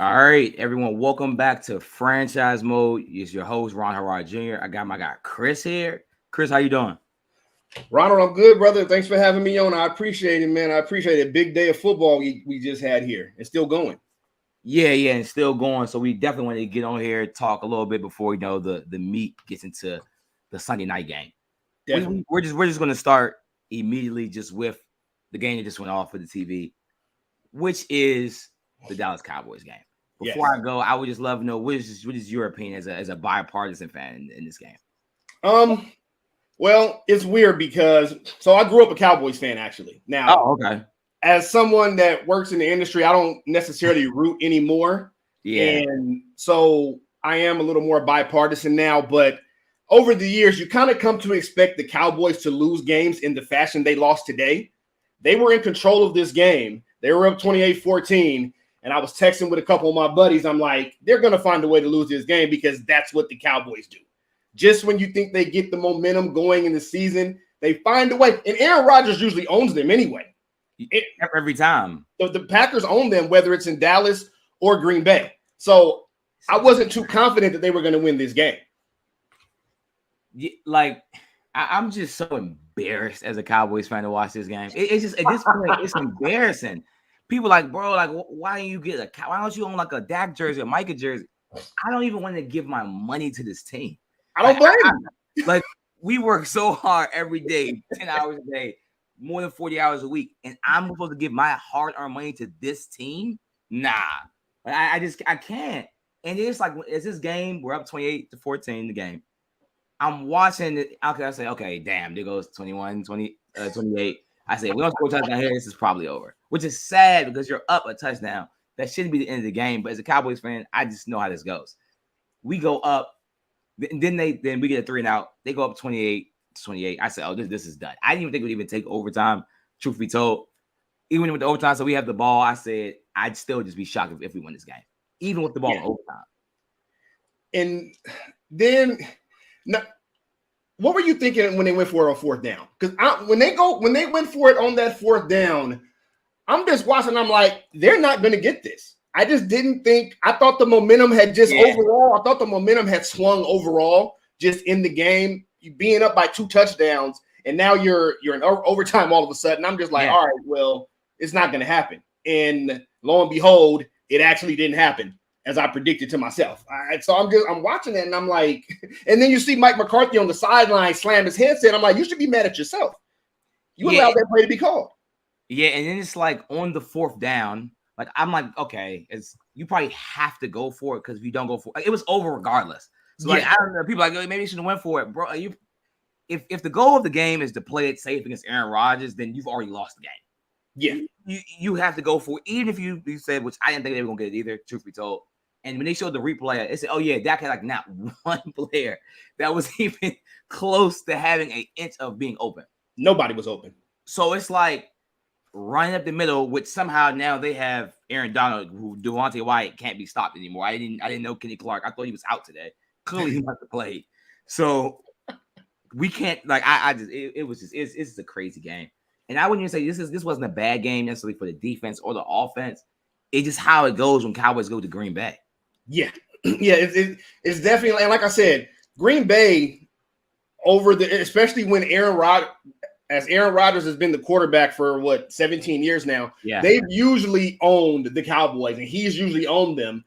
All right, everyone, welcome back to Franchise Mode. It's your host, Ron Harrod Jr. I got my guy, Chris, here. Chris, how you doing? Ronald, I'm good, brother. Thanks for having me on. I appreciate it, man. I appreciate it. Big day of football we just had here. It's still going. Yeah, and still going. So we definitely want to get on here, talk a little bit before the meat gets into the Sunday night game. We're just going to start immediately just with the game that just went off for the TV, which is the Dallas Cowboys game. Before I go, I would just love to know what is your opinion as a bipartisan fan in this game? Well, it's weird because I grew up a Cowboys fan actually. Now, okay. As someone that works in the industry, I don't necessarily root anymore. Yeah. And so I am a little more bipartisan now, but over the years, you kind of come to expect the Cowboys to lose games in the fashion they lost today. They were in control of this game. They were up 28-14. And I was texting with a couple of my buddies. I'm like, they're going to find a way to lose this game because that's what the Cowboys do. Just when you think they get the momentum going in the season, they find a way. And Aaron Rodgers usually owns them anyway. Every time. So the Packers own them, whether it's in Dallas or Green Bay. So I wasn't too confident that they were going to win this game. Like, I'm just so embarrassed as a Cowboys fan to watch this game. It's just at this point, it's embarrassing. People like, bro, like, why don't you why don't you own like a Dak jersey or Micah jersey? I don't even want to give my money to this team. I don't blame you. Like, we work so hard every day, 10 hours a day, more than 40 hours a week, and I'm supposed to give my hard-earned money to this team? Nah. I can't. And it's like, it's this game, we're up 28-14 the game. I'm watching it. Okay, I say, okay, damn, there goes 28. I say, we don't score a touchdown here, this is probably over. Which is sad because you're up a touchdown. That shouldn't be the end of the game. But as a Cowboys fan, I just know how this goes. We go up, then we get a 3-and-out. They go up 28-28. I said, oh, this is done. I didn't even think it would even take overtime, truth be told. Even with the overtime, so we have the ball, I said, I'd still just be shocked if we win this game. Even with the ball in overtime. And then, what were you thinking when they went for it on fourth down? Because when they went for it on that fourth down, I'm just watching. I'm like, they're not going to get this. I just didn't think. I thought the momentum had overall. I thought the momentum had swung overall just in the game. You being up by 2 touchdowns, and now you're in overtime all of a sudden. I'm just like, all right, well, it's not going to happen. And lo and behold, it actually didn't happen as I predicted to myself. So I'm watching it, and I'm like, and then you see Mike McCarthy on the sideline slam his headset. I'm like, you should be mad at yourself. You allowed that play to be called. Yeah, and then it's like on the fourth down, like I'm like, okay, you probably have to go for it because if you don't go for it, it was over regardless. So like, I don't know, people are like, maybe you should have went for it, bro. If the goal of the game is to play it safe against Aaron Rodgers, then you've already lost the game. Yeah, you have to go for it, even if you said, which I didn't think they were gonna get it either. Truth be told. And when they showed the replay, it said, oh, yeah, Dak had like not one player that was even close to having an inch of being open. Nobody was open. So it's like running up the middle, which somehow now they have Aaron Donald, who Devontae Wyatt can't be stopped anymore. I didn't know Kenny Clark. I thought he was out today. Clearly he must have played. So we can't, like, it's just a crazy game. And I wouldn't even say this wasn't a bad game necessarily for the defense or the offense. It's just how it goes when Cowboys go to Green Bay. Yeah, it's definitely, and like I said, Green Bay especially when Aaron Rodgers has been the quarterback for 17 years now. Yeah, they've usually owned the Cowboys, and he's usually owned them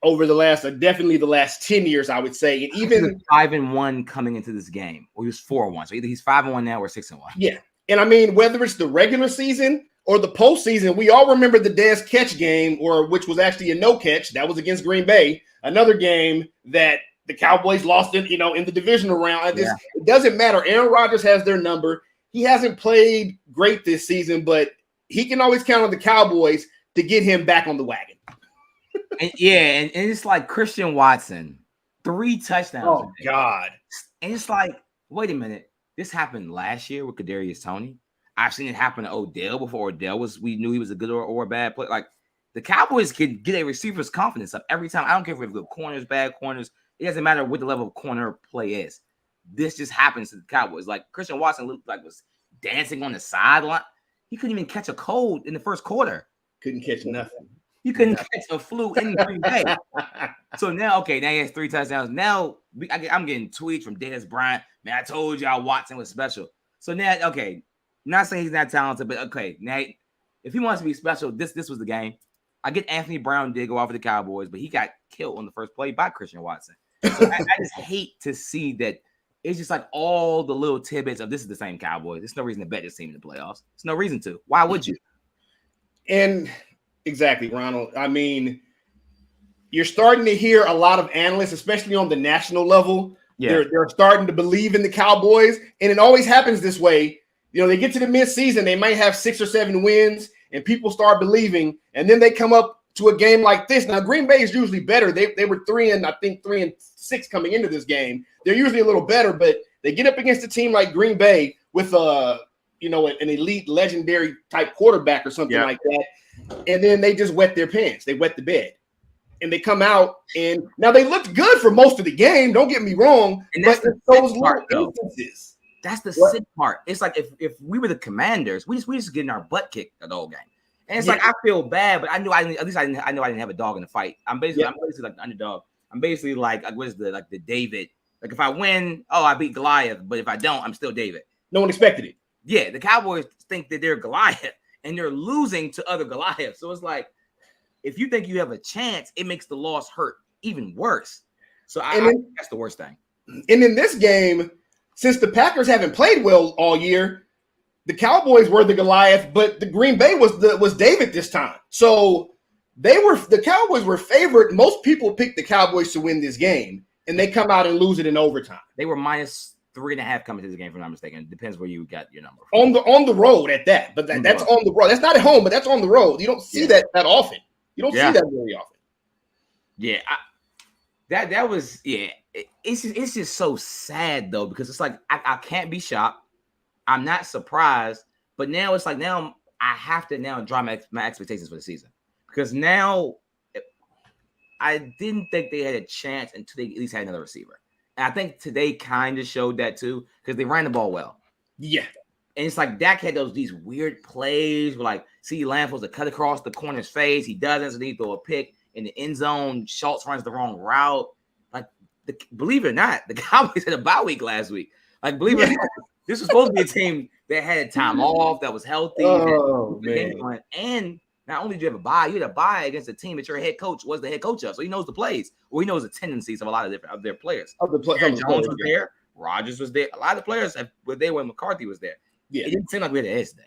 over definitely the last 10 years, I would say. And even 5-1 coming into this game, or he was 4-1, so either he's 5-1 now or 6-1. Yeah, and I mean, whether it's the regular season or the postseason, we all remember the Dez catch game, which was actually a no catch. That was against Green Bay. Another game that the Cowboys lost in the divisional round. It doesn't matter. Aaron Rodgers has their number. He hasn't played great this season, but he can always count on the Cowboys to get him back on the wagon. and it's like Christian Watson, 3 touchdowns. Oh, God. And it's like, wait a minute. This happened last year with Kadarius Toney. I've seen it happen to Odell before. We knew he was a good or a bad player. Like, the Cowboys can get a receiver's confidence up every time. I don't care if we have good corners, bad corners. It doesn't matter what the level of corner play is. This just happens to the Cowboys. Like, Christian Watson looked like was dancing on the sideline. He couldn't even catch a cold in the first quarter. Couldn't catch nothing. You couldn't catch a flu in Green Bay. So now he has 3 touchdowns. Now I'm getting tweets from Dez Bryant. Man, I told y'all Watson was special. So now, not saying he's not talented, but now if he wants to be special, this was the game. I get Anthony Brown did go off of the Cowboys, but he got killed on the first play by Christian Watson. So I just hate to see that. It's just like all the little tidbits of this is the same Cowboys. There's no reason to bet this team in the playoffs. There's no reason to. Why would you? And exactly, Ronald. I mean, you're starting to hear a lot of analysts, especially on the national level. Yeah. They're starting to believe in the Cowboys, and it always happens this way. They get to the midseason, they might have 6 or 7 wins, and people start believing, and then they come up to a game like this. Now, Green Bay is usually better. They were 3-6 coming into this game. They're usually a little better, but they get up against a team like Green Bay with an elite, legendary type quarterback or something like that, and then they just wet their pants. They wet the bed. And they come out, and now they looked good for most of the game. Don't get me wrong, and that's but those little instances. That's the sick part. It's like if we were the Commanders, we just getting our butt kicked the whole game. And it's like I feel bad, but I know I didn't have a dog in the fight. I'm basically like the underdog. I'm basically like what is the David? Like if I win, I beat Goliath, but if I don't, I'm still David. No one expected it. Yeah, the Cowboys think that they're Goliath and they're losing to other Goliaths. So it's like, if you think you have a chance, it makes the loss hurt even worse. So I think that's the worst thing. And in this game, since the Packers haven't played well all year, the Cowboys were the Goliath, but the Green Bay was David this time. So the Cowboys were favored. Most people picked the Cowboys to win this game, and they come out and lose it in overtime. They were -3.5 coming to this game, if I'm not mistaken. It depends where you got your number from. On the road at that, but that's on the road. That's not at home, but that's on the road. You don't see that often. You don't see that very often. Yeah, that was It's just so sad though, because it's like I can't be shocked. I'm not surprised, but now it's like I have to draw my expectations for the season, because now I didn't think they had a chance until they at least had another receiver, and I think today kind of showed that too, because they ran the ball well. Yeah. And it's like Dak had these weird plays where like CeeDee Lamb supposed to cut across the corner's face. He doesn't, so he throw a pick in the end zone. Schultz runs the wrong route. Like, believe it or not, the Cowboys had a bye week last week. Like, believe it or not, this was supposed to be a team that had time off, that was healthy. Man. And not only did you have a bye, you had a bye against a team that your head coach was the head coach of. So he knows the plays, or he knows the tendencies of a lot of their players. Jones was there. Rodgers was there. A lot of the players were there when McCarthy was there. Yeah. It didn't seem like we had the edge today.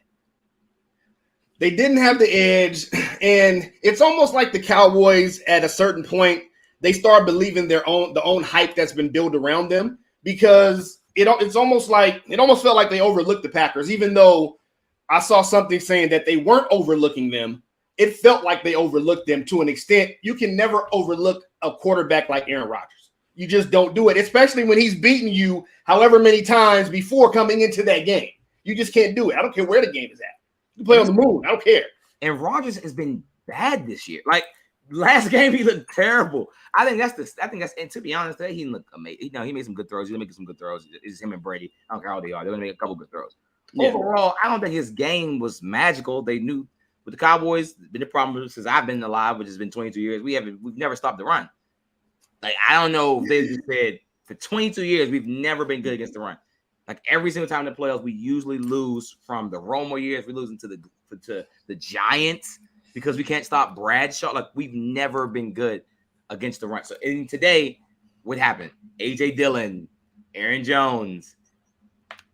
They didn't have the edge, and it's almost like the Cowboys at a certain point, they start believing the own hype that's been built around them, because it almost felt like they overlooked the Packers, even though I saw something saying that they weren't overlooking them. It felt like they overlooked them to an extent. You can never overlook a quarterback like Aaron Rodgers. You just don't do it, especially when he's beaten you however many times before coming into that game. You just can't do it. I don't care where the game is at. You play on the moon. I don't care. And Rodgers has been bad this year. Like last game, he looked terrible. I think that's. And to be honest, he looked amazing. He made some good throws. He's making some good throws. It's him and Brady. I don't care how they are. They're gonna make a couple good throws. Yeah. Overall, I don't think his game was magical. They knew with the Cowboys. Been the problem since I've been alive, which has been 22 years. We've never stopped the run. Like I don't know if they just said for 22 years we've never been good against the run. Like every single time in the playoffs, we usually lose from the Romo years. We're losing to the Giants because we can't stop Bradshaw. Like we've never been good against the run. So and today, what happened? AJ Dillon, Aaron Jones.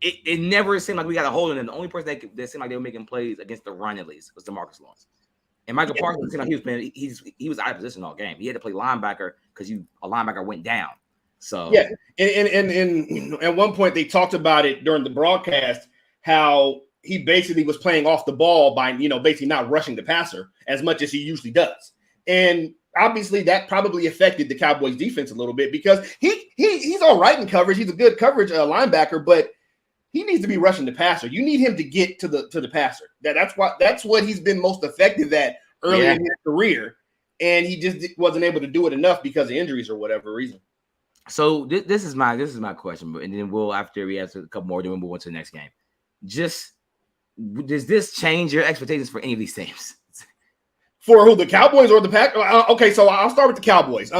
It never seemed like we got a hold on them. The only person that seemed like they were making plays against the run at least was DeMarcus Lawrence. And Michael Parsons seemed like he was out of position all game. He had to play linebacker because a linebacker went down. So yeah, and at one point they talked about it during the broadcast how he basically was playing off the ball by basically not rushing the passer as much as he usually does, and obviously that probably affected the Cowboys defense a little bit because he's all right in coverage. He's a good coverage linebacker, but he needs to be rushing the passer. You need him to get to the passer. That's what he's been most effective at early in his career, and he just wasn't able to do it enough because of injuries or whatever reason. So this is my question, and then after we answer a couple more, then we'll move on to the next game. Just does this change your expectations for any of these teams? For who, the Cowboys or the Pack? Okay, so I'll start with the Cowboys.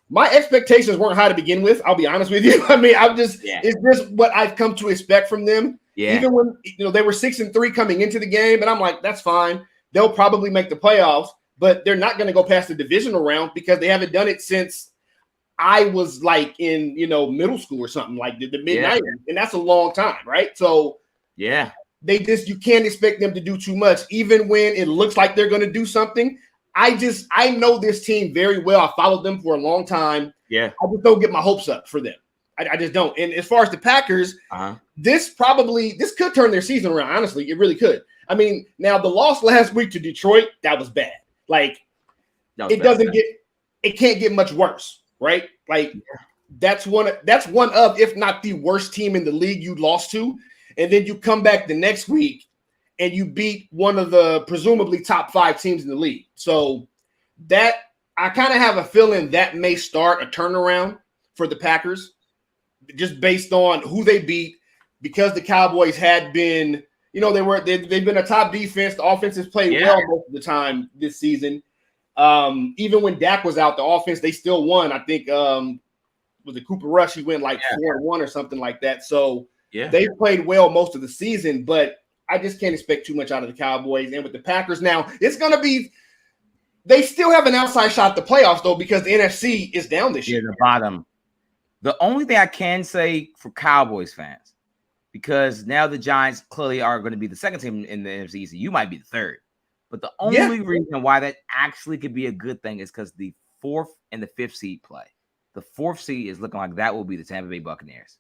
My expectations weren't high to begin with. I'll be honest with you. I mean, it's just what I've come to expect from them. Yeah. Even when they were 6-3 coming into the game, and I'm like, that's fine. They'll probably make the playoffs, but they're not going to go past the divisional round because they haven't done it since I was like in middle school or something, like the mid 90s, and that's a long time, right? So yeah, you can't expect them to do too much, even when it looks like they're going to do something. I know this team very well. I followed them for a long time. Yeah. I just don't get my hopes up for them. I just don't. And as far as the Packers, this could turn their season around. Honestly, it really could. I mean, now the loss last week to Detroit, that was bad. Like it can't get much worse, right? Like that's one of, if not the worst team in the league you lost to. And then you come back the next week and you beat one of the presumably top 5 teams in the league. So that I kind of have a feeling that may start a turnaround for the Packers, just based on who they beat, because the Cowboys had been, they've been a top defense. The offense has played well most of the time this season. Even when Dak was out, the offense, they still won. I think was it Cooper Rush? He went like 4-1 or something like that. So they played well most of the season, but I just can't expect too much out of the Cowboys. And with the Packers now, it's going to be – they still have an outside shot at the playoffs, though, because the NFC is down this year. The bottom. The only thing I can say for Cowboys fans, because now the Giants clearly are going to be the second team in the NFC East. You might be the third. But the only reason why that actually could be a good thing is because the 4th and the 5th seed play. The 4th seed is looking like that will be the Tampa Bay Buccaneers.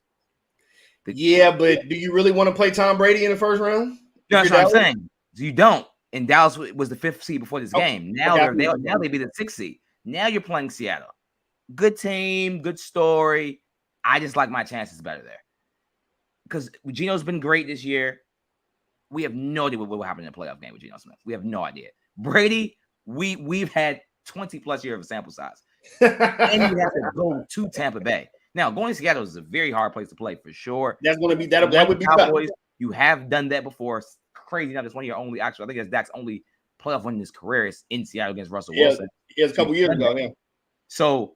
But do you really want to play Tom Brady in the first round? That's what I'm saying. You don't. And Dallas was the 5th seed before this game. Now they be the 6th seed. Now you're playing Seattle. Good team, good story. I just like my chances better there. Because Geno's been great this year. We have no idea what will happen in the playoff game with Geno Smith. We have no idea. Brady, we've had 20 plus years of a sample size. And you have to go to Tampa Bay. Now, going to Seattle is a very hard place to play for sure. That's going to be that would be Cowboys. You have done that before. It's crazy. Now, that's one of your only I think that's Dak's only playoff win in his career is in Seattle against Russell Wilson. Yeah, it's a couple years ago. Yeah. So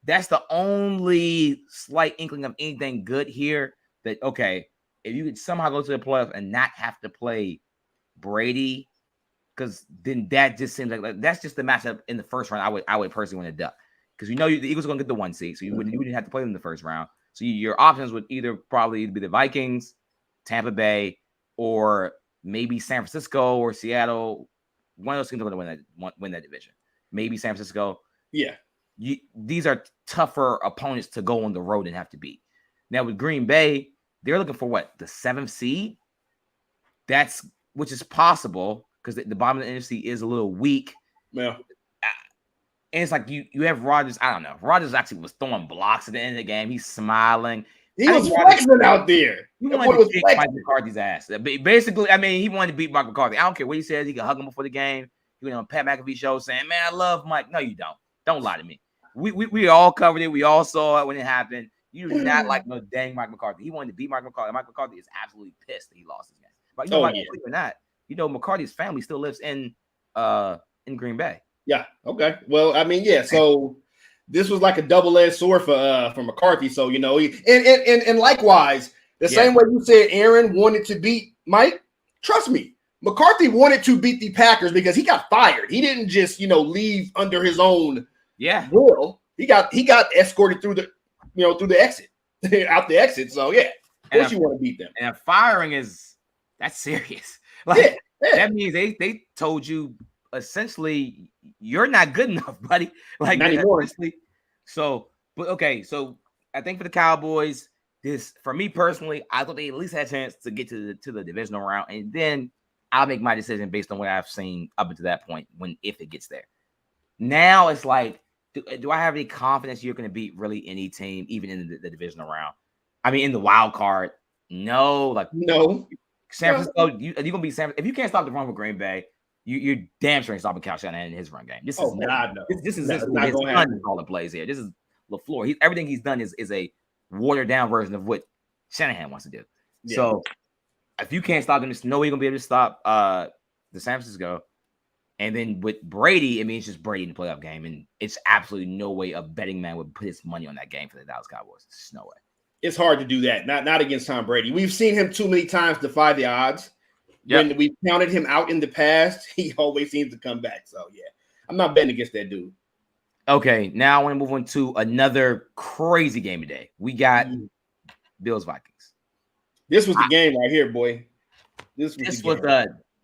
that's the only slight inkling of anything good here. That if you could somehow go to the playoffs and not have to play Brady, because then that just seems like that's just the matchup in the first round. I would personally want to duck. Because the Eagles are going to get the 1 seed, so you wouldn't have to play them in the first round. So your options would probably be the Vikings, Tampa Bay, or maybe San Francisco or Seattle. One of those teams are going to win that division. Maybe San Francisco. Yeah. These are tougher opponents to go on the road and have to beat. Now with Green Bay, they're looking for what? The 7th seed? Which is possible because the bottom of the NFC is a little weak. Yeah. And it's like you have Rodgers. I don't know. Rodgers actually was throwing blocks at the end of the game. He's smiling. He was flexing out there. He wanted to kick Mike McCarthy's ass. Basically, I mean, he wanted to beat Mike McCarthy. I don't care what he says. He can hug him before the game. He went on Pat McAfee show saying, "Man, I love Mike." No, you don't. Don't lie to me. We all covered it. We all saw it when it happened. You do not like no dang Mike McCarthy. He wanted to beat Mike McCarthy. Mike McCarthy is absolutely pissed that he lost his game. But or not, McCarthy's family still lives in Green Bay. Yeah. Okay. Well, I mean, so this was like a double-edged sword for McCarthy. So, and likewise, the same way you said Aaron wanted to beat Mike, trust me, McCarthy wanted to beat the Packers because he got fired. He didn't just, leave under his own will. He got escorted through the exit, out the exit. So, of course you want to beat them. And firing that's serious. Like that means they told you essentially you're not good enough, buddy. Like not anymore. So I think for the Cowboys, for me personally, I thought they at least had a chance to get to the divisional round, and then I'll make my decision based on what I've seen up until that point if it gets there. Now it's like, do I have any confidence you're going to beat really any team, even in the divisional round? I mean, in the wild card, no. No. San Francisco, you're going to beat San Francisco. If you can't stop the run with Green Bay, you're damn sure stopping Kyle Shanahan in his run game. This is not his son all the plays here. This is LaFleur. Everything he's done is a watered down version of what Shanahan wants to do. Yeah. So if you can't stop them, there's no way you're gonna be able to stop the San Francisco. And then with Brady, I mean, it's just Brady in the playoff game, and it's absolutely no way a betting man would put his money on that game for the Dallas Cowboys. It's no way. It's hard to do that. Not against Tom Brady. We've seen him too many times defy the odds. Yep. When we've counted him out in the past, he always seems to come back. So, yeah, I'm not betting against that dude. Okay, now I want to move on to another crazy game today. We got Bills-Vikings. This was the game right here, boy. This was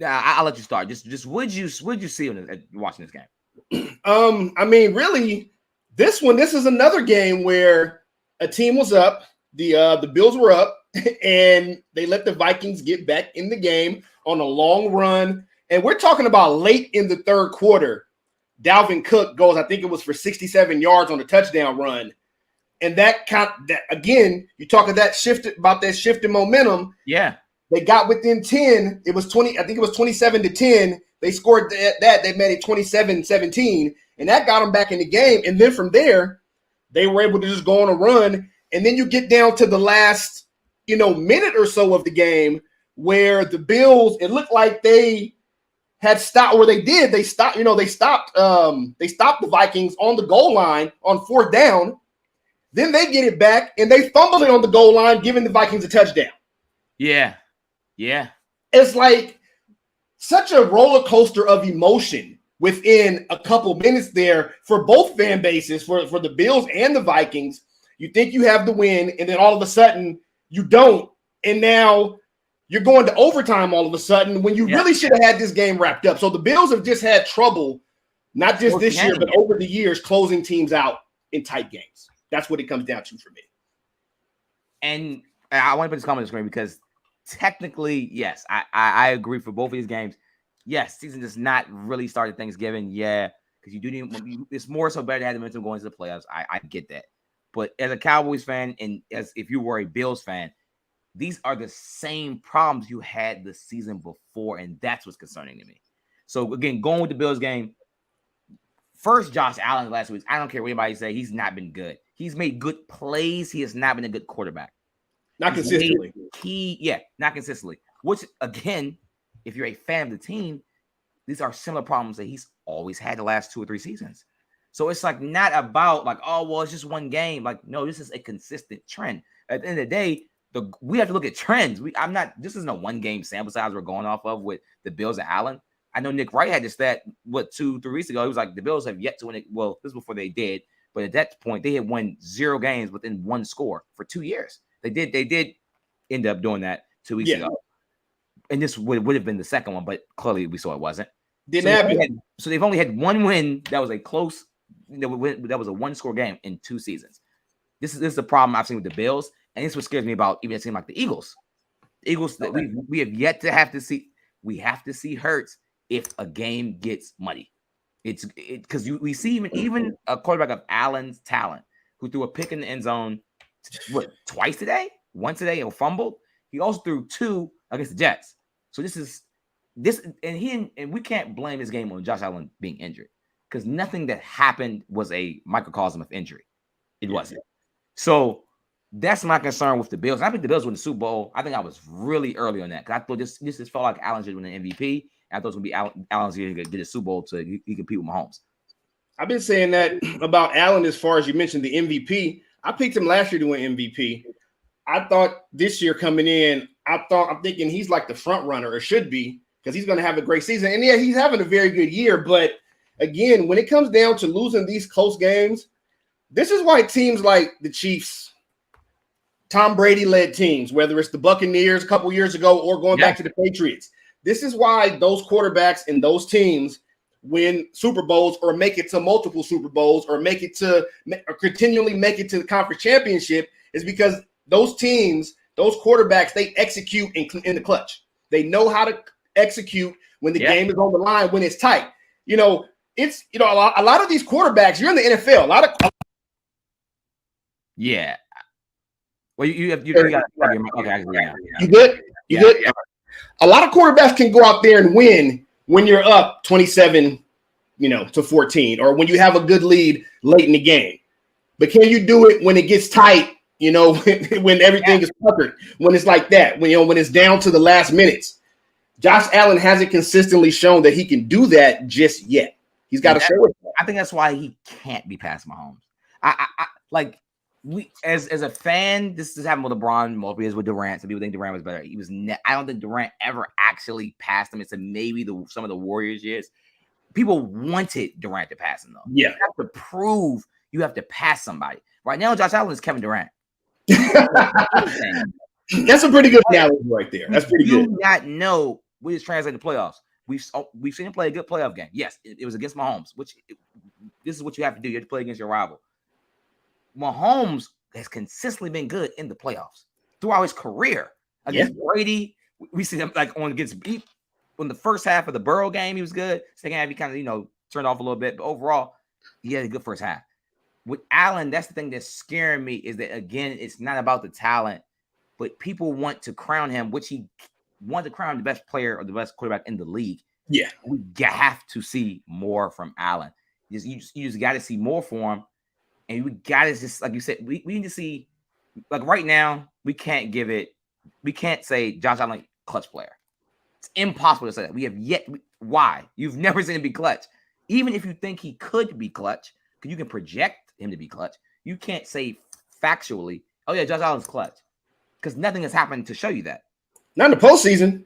I'll let you start. Just would you see watching this game? I mean, really, this is another game where a team was up, the Bills were up, and they let the Vikings get back in the game on a long run. And we're talking about late in the third quarter. Dalvin Cook goes, I think it was for 67 yards on a touchdown run. And that again, you talk about that shift in momentum. Yeah. They got within 10. It was 20. I think it was 27-10. They scored that. They made it 27-17. And that got them back in the game. And then from there, they were able to just go on a run. And then you get down to the last, minute or so of the game where the Bills, it looked like they had stopped, or they stopped the Vikings on the goal line on fourth down. Then they get it back and they fumble it on the goal line, giving the Vikings a touchdown. Yeah. Yeah. It's like such a roller coaster of emotion within a couple minutes there for both fan bases, for the Bills and the Vikings. You think you have the win, and then all of a sudden you don't. And now you're going to overtime all of a sudden when you really should have had this game wrapped up. So the Bills have just had trouble, not just this year, but over the years, closing teams out in tight games. That's what it comes down to for me. And I want to put this comment on the screen because technically, yes, I agree for both of these games. Yes, season does not really start at Thanksgiving. Yeah, because you do need, it's more so better to have the momentum going into the playoffs. I get that. But as a Cowboys fan, and as if you were a Bills fan, these are the same problems you had the season before, and that's what's concerning to me. So again, going with the Bills game, first Josh Allen last week, I don't care what anybody say, he's not been good. He's made good plays. He has not been a good quarterback. Not consistently. Not consistently. Which, again, if you're a fan of the team, these are similar problems that he's always had the last 2 or 3 seasons. So it's like not about like, oh, well, it's just one game. Like, no, this is a consistent trend. At the end of the day, we have to look at trends. This isn't a one-game sample size we're going off of with the Bills and Allen. I know Nick Wright had this stat, 2-3 weeks ago. He was like, the Bills have yet to win it. Well, this is before they did. But at that point, they had won 0 games within 1 score for 2 years. They did end up doing that 2 weeks ago. And this would have been the second one, but clearly we saw it wasn't. So they've only had 1 win that was a close, that was a 1-score game in 2 seasons. This is the problem I've seen with the Bills, and this is what scares me about even a team like the Eagles. The Eagles that we have yet to have to see. We have to see Hurts if a game gets muddy. It's because we see even a quarterback of Allen's talent who threw a pick in the end zone twice today, once today and fumbled. He also threw 2 against the Jets. So and we can't blame this game on Josh Allen being injured because nothing that happened was a microcosm of injury. It wasn't. So that's my concern with the Bills. I think the Bills win the Super Bowl. I think I was really early on that because I thought this just felt like Allen should win an MVP. I thought it was going to be Allen's going to get a Super Bowl to he compete with Mahomes. I've been saying that about Allen as far as you mentioned the MVP. I picked him last year to win MVP. I thought this year coming in, I'm thinking he's like the front runner, or should be, because he's going to have a great season. And yeah, he's having a very good year. But again, when it comes down to losing these close games, this is why teams like the Chiefs, Tom Brady-led teams, whether it's the Buccaneers a couple years ago or going back to the Patriots, this is why those quarterbacks and those teams win Super Bowls or make it to multiple Super Bowls or continually make it to the conference championship, is because those teams, those quarterbacks, they execute in the clutch. They know how to execute when the game is on the line, when it's tight. A lot of these quarterbacks, you're in the NFL. Well, you got okay. You good? You good? Yeah. A lot of quarterbacks can go out there and win when you're up 27, to 14, or when you have a good lead late in the game. But can you do it when it gets tight? When everything is puckered, when it's like that, when it's down to the last minutes. Josh Allen hasn't consistently shown that he can do that just yet. He's got to show it. I think that's why he can't be past Mahomes. I like we as a fan. This is happened with LeBron, multiple years with Durant. Some people think Durant was better. He was. I don't think Durant ever actually passed him. It's maybe some of the Warriors years. People wanted Durant to pass him though. Yeah, you have to prove you have to pass somebody. Right now, Josh Allen is Kevin Durant. That's a pretty good analogy right there. That's pretty good. Do not know what is translating to playoffs. We've seen him play a good playoff game. Yes, it was against Mahomes, this is what you have to do. You have to play against your rival. Mahomes has consistently been good in the playoffs throughout his career. Against Brady, we see him like against beat in the first half of the Burrow game. He was good. Second half, he kind of turned off a little bit, but overall, he had a good first half. With Allen, that's the thing that's scaring me is that again, it's not about the talent, but people want to crown him, which he want to crown the best player or the best quarterback in the league. Yeah, we have to see more from Allen. You just got to see more for him, and we got to just like you said, we need to see. Like right now, we can't say Josh Allen clutch player. It's impossible to say that. We have yet. Why? You've never seen him be clutch. Even if you think he could be clutch, because you can project him to be clutch, you can't say factually, "Oh yeah, Josh Allen's clutch," because nothing has happened to show you that. Not in the postseason.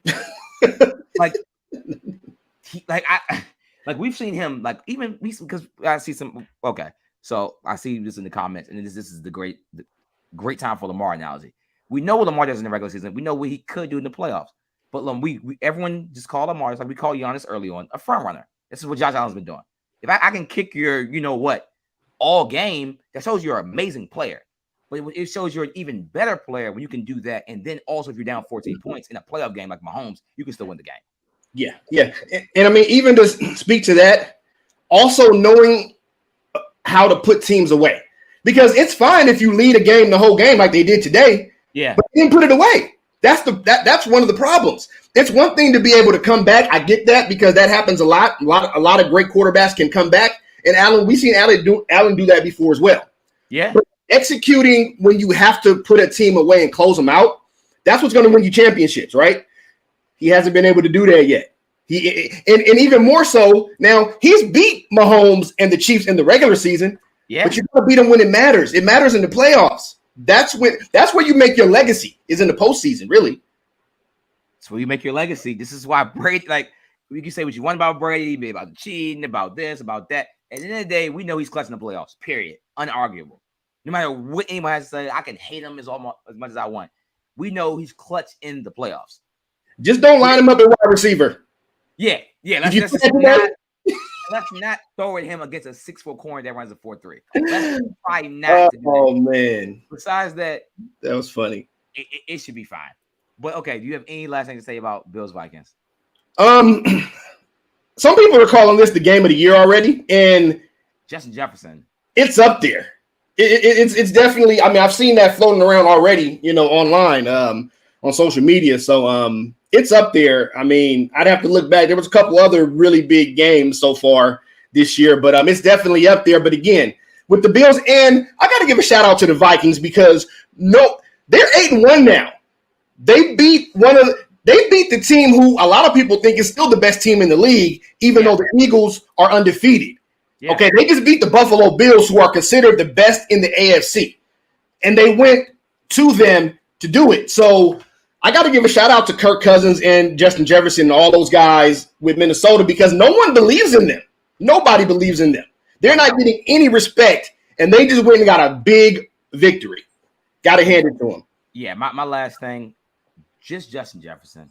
We've seen him even because I see some. Okay, so I see this in the comments, and this is the great time for Lamar analogy. We know what Lamar does in the regular season. We know what he could do in the playoffs. But everyone just call Lamar, just like we call Giannis early on, a front runner. This is what Josh Allen's been doing. If I can kick your, all game, that shows you're an amazing player. But it shows you're an even better player when you can do that. And then also, if you're down 14 points in a playoff game like Mahomes, you can still win the game. Yeah. And I mean, even to speak to that, also knowing how to put teams away. Because it's fine if you lead a game the whole game like they did today. Yeah. But then put it away. That's one of the problems. It's one thing to be able to come back. I get that because that happens a lot. A lot of great quarterbacks can come back. And we've seen Allen do that before as well. Yeah. But executing when you have to put a team away and close them out, that's what's going to win you championships, right? He hasn't been able to do that yet. And even more so, now he's beat Mahomes and the Chiefs in the regular season. Yeah. But you got to beat them when it matters. It matters in the playoffs. That's where you make your legacy, is in the postseason, really. That's where you make your legacy. This is why Brady, you can say what you want about Brady, maybe about the cheating, about this, about that. At the end of the day, we know he's clutching the playoffs, period. Unarguable. No matter what anyone has to say, I can hate him as much as I want. We know he's clutch in the playoffs. Just don't line him up at wide receiver. Yeah. Let's not throw at him against a 6'4" corner that runs a 4.3. Let's try not to do that. Oh, man. Besides that was funny. It should be fine. But okay, do you have any last thing to say about Bills Vikings? Some people are calling this the game of the year already, and Justin Jefferson. It's up there. It's definitely. I mean, I've seen that floating around already, online, on social media. So it's up there. I mean, I'd have to look back. There was a couple other really big games so far this year, but it's definitely up there. But again, with the Bills, and I got to give a shout out to the Vikings because they're 8-1 now. They beat the team who a lot of people think is still the best team in the league, even though the Eagles are undefeated. Yeah. Okay, they just beat the Buffalo Bills, who are considered the best in the AFC, and they went to them to do it. So I got to give a shout out to Kirk Cousins and Justin Jefferson and all those guys with Minnesota because no one believes in them. Nobody believes in them. They're not getting any respect, and they just went and got a big victory. Got to hand it to them. Yeah, my last thing, just Justin Jefferson.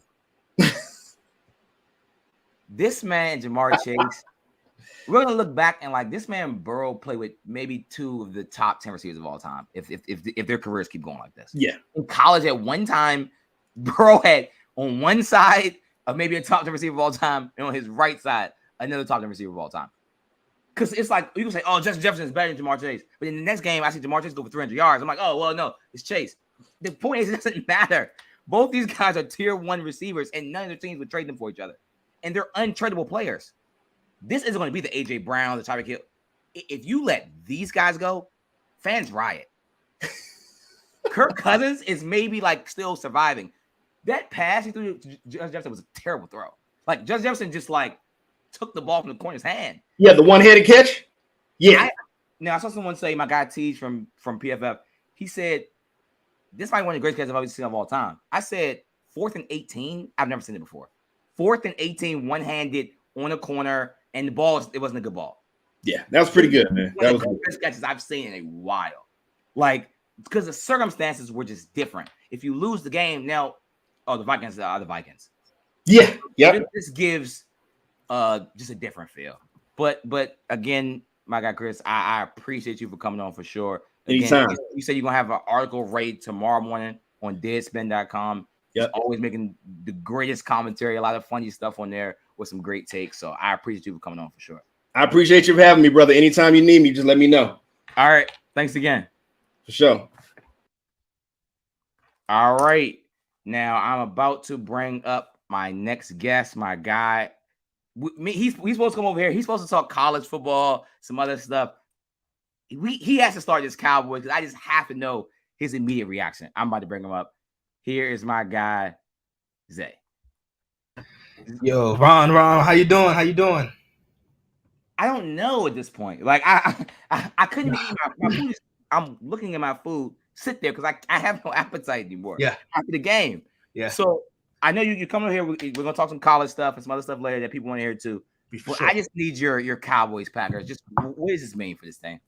This man, Jamar Chase, we're going to look back and this man Burrow played with maybe 2 of the top 10 receivers of all time if their careers keep going like this. Yeah. In college at one time, Burrow had on one side of maybe a top 10 receiver of all time, and on his right side, another top 10 receiver of all time. Because it's like, you can say, oh, Justin Jefferson is better than Jamar Chase. But in the next game, I see Jamar Chase go for 300 yards. I'm like, oh, well, no, it's Chase. The point is, it doesn't matter. Both these guys are tier 1 receivers, and none of the teams would trade them for each other. And they're untradeable players. This isn't going to be the A.J. Brown, the Tyreek Hill. If you let these guys go, fans riot. Kirk Cousins is maybe still surviving. That pass he threw to Justin Jefferson was a terrible throw. Like Justin Jefferson just like took the ball from the corner's hand. Yeah, the one-handed catch. Yeah. I saw someone say, my guy Teej from PFF, he said, this might be one of the greatest catches I've ever seen of all time. I said, 4th and 18. I've never seen it before. 4th and 18, one-handed on a corner, and the ball, it wasn't a good ball. Yeah, that was pretty good, man. That was one of the best catches I've seen in a while. Like, because the circumstances were just different. If you lose the game, now, the Vikings are the Vikings. Yeah, yeah. This gives just a different feel. But again, my guy Chris, I appreciate you for coming on for sure. Again, anytime. You said you're gonna have an article ready tomorrow morning on deadspin.com. Yep. Always making the greatest commentary, a lot of funny stuff on there with some great takes. So I appreciate you for coming on for sure. I appreciate you for having me, brother. Anytime you need me, just let me know. All right. Thanks again. For sure. All right. Now I'm about to bring up my next guest, my guy. He's supposed to come over here. He's supposed to talk college football, some other stuff. He has to start this Cowboys because I just have to know his immediate reaction. I'm about to bring him up. Here is my guy, Zay. Yo, Ron, how you doing? I don't know at this point. Like I couldn't eat my food. I'm looking at my food, sit there because I have no appetite anymore. Yeah. After the game. Yeah. So I know you come over here. We're gonna talk some college stuff and some other stuff later that people want to hear too. But sure. I just need your Cowboys Packers. Just what does this mean for this thing?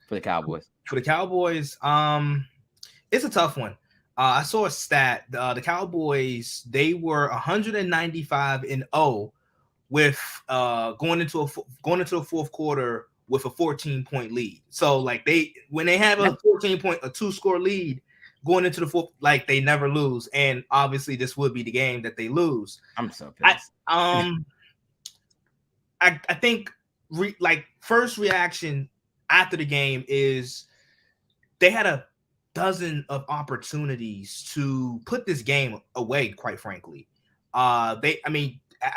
For the Cowboys. For the Cowboys, it's a tough one. I saw a stat. The Cowboys, they were 195-0 with going into the fourth quarter with a 14-point lead. So like when they have a 2-score lead going into the fourth, like they never lose. And obviously this would be the game that they lose. I'm so pissed. I think first reaction after the game is they had a dozen of opportunities to put this game away, quite frankly. I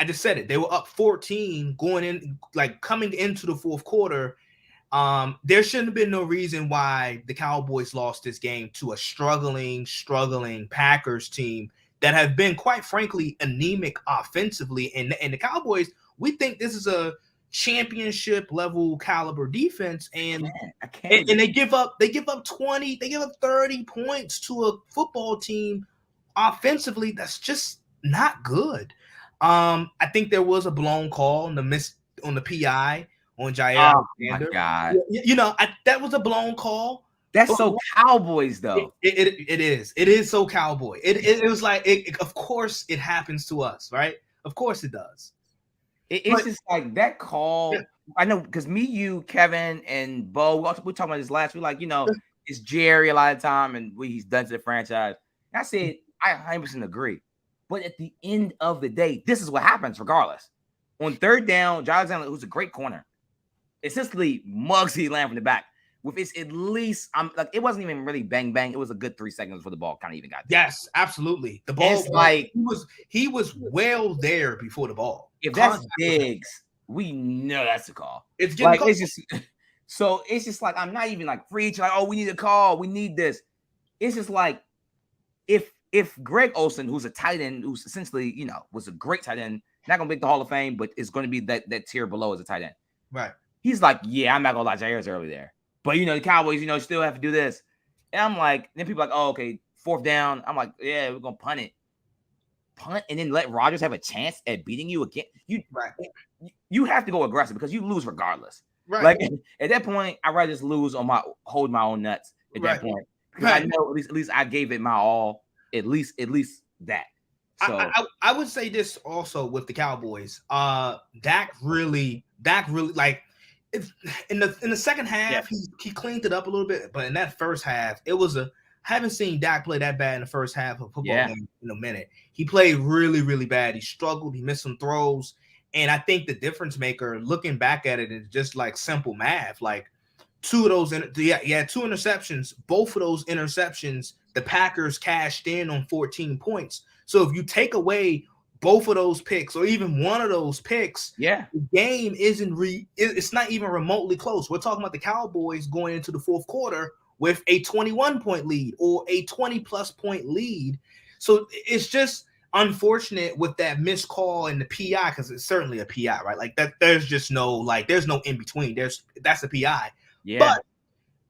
just said it. They were up 14 coming into the fourth quarter. There shouldn't have been no reason why the Cowboys lost this game to a struggling Packers team that have been, quite frankly, anemic offensively. And the Cowboys, we think this is a championship level caliber defense, and they give up 20, they give up 30 points to a football team offensively that's just not good. I think there was a blown call on the PI on Jair Alexander. My God. That was a blown call. That's so Cowboys though. It is so Cowboy. It was like of course it happens to us, right? Of course it does. It's just like that call. Yeah. I know because me, you, Kevin, and Bo, we talking about this last week. Like, it's Jerry a lot of time, and he's done to the franchise. And I said I 100% agree, but at the end of the day, this is what happens regardless. On third down, Jair Alexander, who's a great corner, essentially mugs CeeDee Lamb from the back. With it's at least, it wasn't even really bang bang. It was a good 3 seconds before the ball kind of even got there. Yes, absolutely. The ball, he was well there before the ball. If that's Diggs, we know that's a call. It's getting called. It's just like I'm not even like preaching like, oh, we need a call, we need this. It's just like if Greg Olsen, who's a tight end, who's essentially was a great tight end, not gonna make the Hall of Fame, but is going to be that tier below as a tight end. Right. He's like, yeah, I'm not gonna lie, Jair's early there, but the Cowboys, still have to do this. And I'm like, then people are like, oh, okay, 4th down. I'm like, yeah, we're gonna punt and then let Rodgers have a chance at beating you again. You have to go aggressive because you lose regardless. Right. Like at that point, I'd rather just lose hold my own nuts at that point. Because I know at least I gave it my all. At least that. So I would say this also with the Cowboys. Dak really like in the second half, he cleaned it up a little bit, but in that first half, it was I haven't seen Dak play that bad in the first half of football game in a minute. He played really, really bad. He struggled. He missed some throws. And I think the difference maker, looking back at it, is just like simple math. Like 2 of those, 2 interceptions. Both of those interceptions, the Packers cashed in on 14 points. So if you take away both of those picks or even one of those picks, the game it's not even remotely close. We're talking about the Cowboys going into the fourth quarter with a 21-point lead or a 20-plus point lead. So it's just unfortunate with that missed call and the PI, because it's certainly a PI, right? Like that, there's just no like, there's no in between. That's a PI. Yeah. But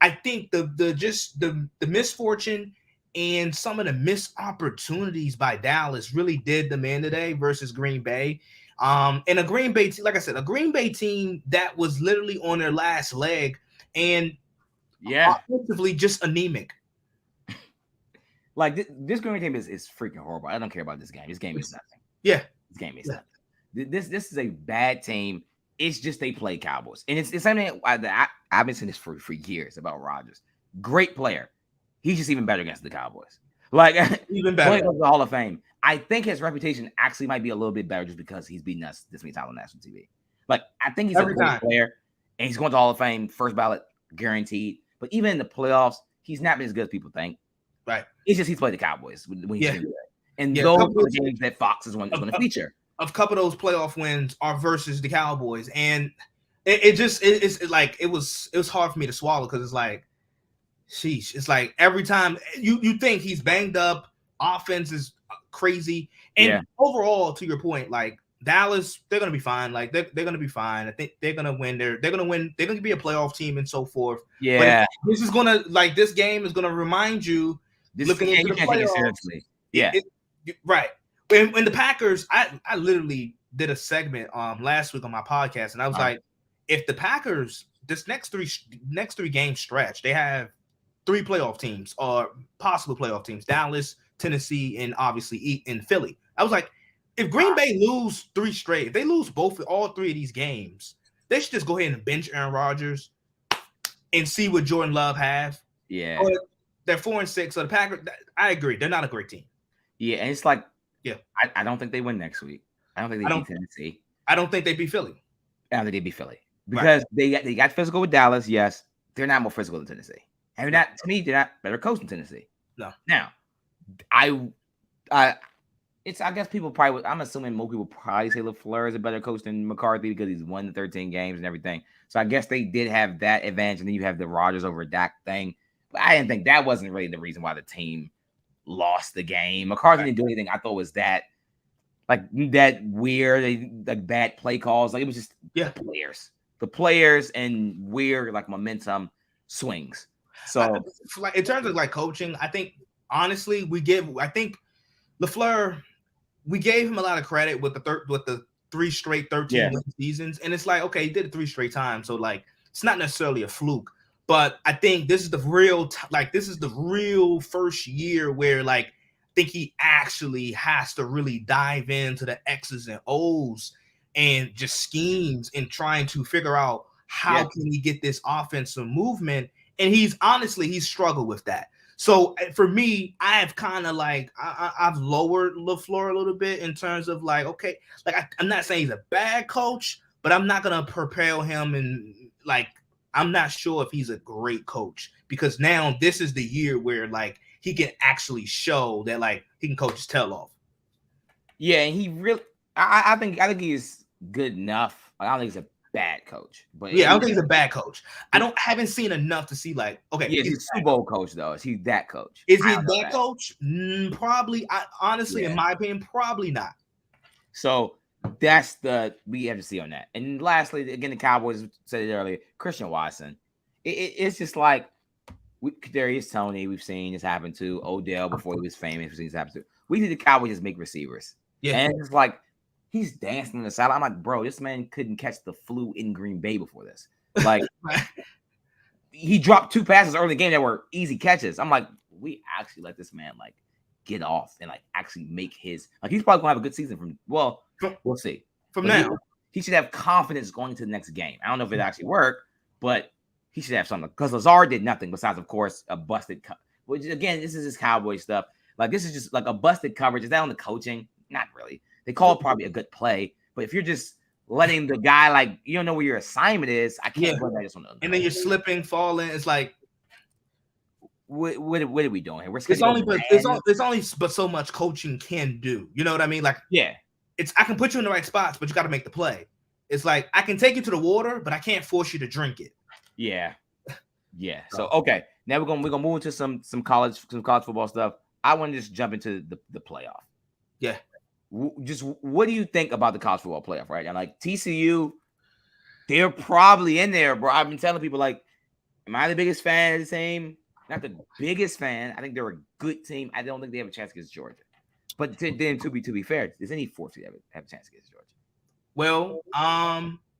I think the misfortune and some of the missed opportunities by Dallas really did them in today versus Green Bay. And a Green Bay team, like I said, a Green Bay team that was literally on their last leg and offensively just anemic. Like this Green Bay team is freaking horrible. I don't care about this game. This game is nothing. Yeah, this game is nothing. This is a bad team. It's just they play Cowboys, and it's something I've been saying this for years about Rodgers. Great player. He's just even better against the Cowboys. Like even better. Going to the Hall of Fame. I think his reputation actually might be a little bit better just because he's beaten us this many times on national TV. Like I think he's a great player, and he's going to the Hall of Fame, first ballot, guaranteed. But even in the playoffs, he's not been as good as people think. Right. It's just he's played the Cowboys when he's good. And those are the games that Fox is going to feature. A couple of those playoff wins are versus the Cowboys, and it's like it was hard for me to swallow because it's like, sheesh, it's like every time you think he's banged up, offense is crazy, and overall, to your point, like Dallas, they're gonna be fine. Like they're gonna be fine. I think they're gonna win. They're gonna win. They're gonna be a playoff team and so forth. Yeah, but this is gonna this game is gonna remind you. Looking into the playoffs, seriously. Yeah, right. When the Packers, I literally did a segment last week on my podcast, and I was like, if the Packers this next three game stretch, they have 3 playoff teams or possible playoff teams: Dallas, Tennessee, and obviously in Philly. I was like, if Green Bay lose 3 straight, if they lose all 3 of these games, they should just go ahead and bench Aaron Rodgers and see what Jordan Love have. Yeah. Or they're 4-6. So the Packers, I agree, they're not a great team. Yeah, and it's like, I don't think they win next week. I don't think they beat Tennessee. I don't think they beat Philly. I don't think they beat Philly because they got physical with Dallas. Yes, they're not more physical than Tennessee. And to me, they're not better coached than Tennessee. No. Now, I guess people probably. I'm assuming most people probably say LaFleur is a better coach than McCarthy because he's won the 13 games and everything. So I guess they did have that advantage, and then you have the Rodgers over Dak thing. But I didn't think that wasn't really the reason why the team lost the game. McCarthy didn't do anything I thought was that weird, like bad play calls. Like it was just the players and weird like momentum swings. So like in terms of like coaching, I think honestly I think LaFleur, we gave him a lot of credit with the 3 straight 13 win seasons, and it's like, okay, he did it 3 straight times, so like it's not necessarily a fluke. But I think this is the real first year where like I think he actually has to really dive into the X's and O's and just schemes and trying to figure out how can he get this offensive movement. And he's struggled with that. So for me, I have kind of like I've lowered LaFleur a little bit in terms of like, okay, like I'm not saying he's a bad coach, but I'm not gonna propel him and like. I'm not sure if he's a great coach because now this is the year where like he can actually show that like he can coach his tail off. Yeah, and he really, I think he's good enough. I don't think he's a bad coach, but I don't think he's a bad coach. I haven't seen enough to see like, okay, he's a Super Bowl coach though. Is he that coach? Is he that coach? Probably. Honestly, in my opinion, probably not. So. We have to see on that. And lastly, again, the Cowboys said it earlier, Christian Watson. It's just like there is Tony. We've seen this happen to Odell before he was famous. We've seen this happen to. We see the Cowboys just make receivers. Yeah, and it's like he's dancing on the side. I'm like, bro, this man couldn't catch the flu in Green Bay before this. Like he dropped 2 passes early in the game that were easy catches. I'm like, we actually let this man like get off and like actually make his like he's probably gonna have a good season we'll see. From now, he should have confidence going into the next game. I don't know if it actually worked, but he should have something because Lazard did nothing besides, of course, a busted which again, this is just Cowboy stuff. Like this is just like a busted coverage. Is that on the coaching? Not really. They call it probably a good play, but if you're just letting the guy like you don't know where your assignment is, I can't put that just on the and then you're slipping, falling. It's like what are we doing here? It's only but so much coaching can do. You know what I mean? Like I can put you in the right spots, but you got to make the play. It's like I can take you to the water, but I can't force you to drink it. Yeah. So okay, now we're gonna move into some college football stuff. I want to just jump into the playoff. Yeah. just what do you think about the college football playoff right now? Like TCU, they're probably in there, bro. I've been telling people, like, am I the biggest fan of the team? Not the biggest fan. I think they're a good team. I don't think they have a chance against Georgia. But then to be fair, does any fourth seed have a chance against Georgia? Well,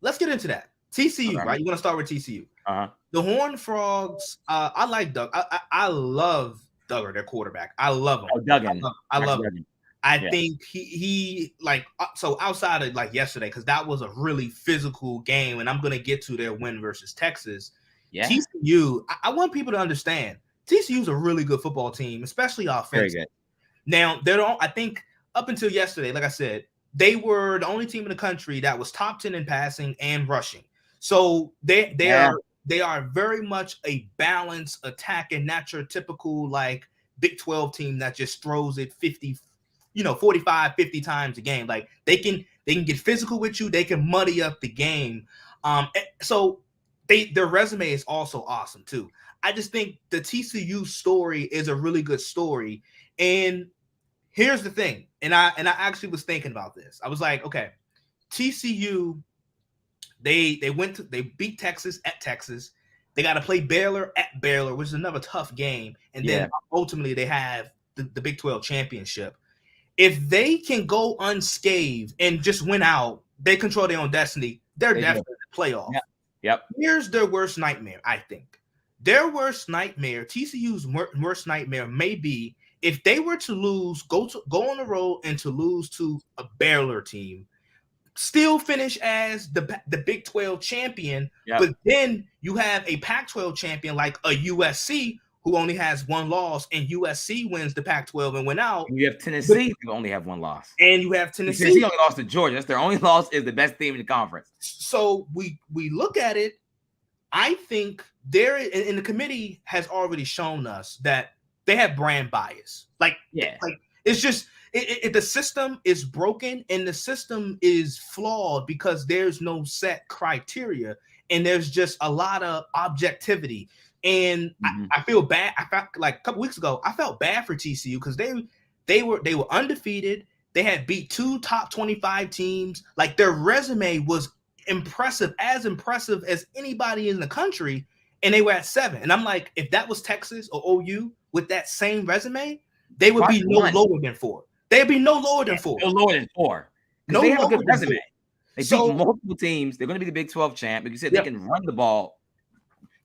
let's get into that. TCU, Okay. right? You want to start with TCU. Uh-huh. The Horned Frogs, I like Doug. I love Duggar, their quarterback. I love him. Oh, Duggan. I love him. I think he like, so outside of like yesterday, because that was a really physical game, and I'm going to get to their win versus Texas. Yeah. TCU, I want people to understand, TCU is a really good football team, especially offense. Very good. Now, I think up until yesterday, like I said, they were the only team in the country that was top 10 in passing and rushing. So they are very much a balanced attack, and not your typical like Big 12 team that just throws it 45, 50 times a game. Like they can get physical with you. They can muddy up the game. So their resume is also awesome too. I just think the TCU story is a really good story. And here's the thing. And I actually was thinking about this. I was like, okay, TCU, they beat Texas at Texas. They got to play Baylor at Baylor, which is another tough game. And then ultimately they have the Big 12 championship. If they can go unscathed and just win out, they control their own destiny. They're definitely in the playoff. Yep. Here's their worst nightmare, I think. Their worst nightmare, TCU's worst nightmare may be if they were to lose, go on the road and to lose to a Baylor team, still finish as the Big 12 champion, but then you have a Pac-12 champion like a USC who only has one loss, and USC wins the Pac-12 and went out. And you have Tennessee who only have one loss. And you have Tennessee. Tennessee only lost to Georgia. That's their only loss, is the best team in the conference. So we look at it. I think and the committee has already shown us that they have brand bias. Like it's just the system is broken, and the system is flawed because there's no set criteria, and there's just a lot of objectivity. And I feel bad. I felt like a couple weeks ago, I felt bad for TCU because they were undefeated. They had beat 2 top 25 teams. Like their resume was impressive as anybody in the country, and they were at 7. And I'm like, if that was Texas or OU with that same resume, they would be no lower than 4. They'd be no lower than 4. No lower than 4. No, they have a good resume. They beat multiple teams. They're going to be the Big 12 champ. Like you said, they can run the ball.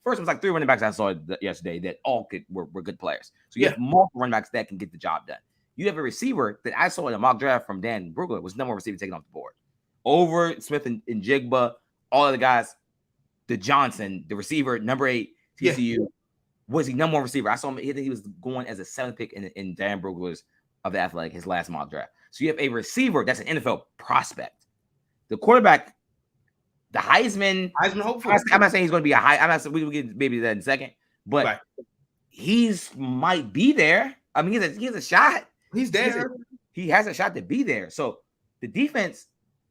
First, it was like 3 running backs I saw yesterday that all were good players. So you have multiple running backs that can get the job done. You have a receiver that I saw in a mock draft from Dan Brugler was number one receiver taken off the board. Over Smith and Jigba, all of the guys, the Johnson, the receiver, number 8, TCU, was he number one receiver. I saw him, I think he was going as a 7th pick in Dan Brugler's of the Athletic, his last mock draft. So you have a receiver that's an NFL prospect. The quarterback, the Heisman hopeful. I'm not saying he's going to be a high. I'm not saying we will get maybe that in a second, but he's might be there. I mean, he has a shot. He's there. He has a shot to be there. So the defense,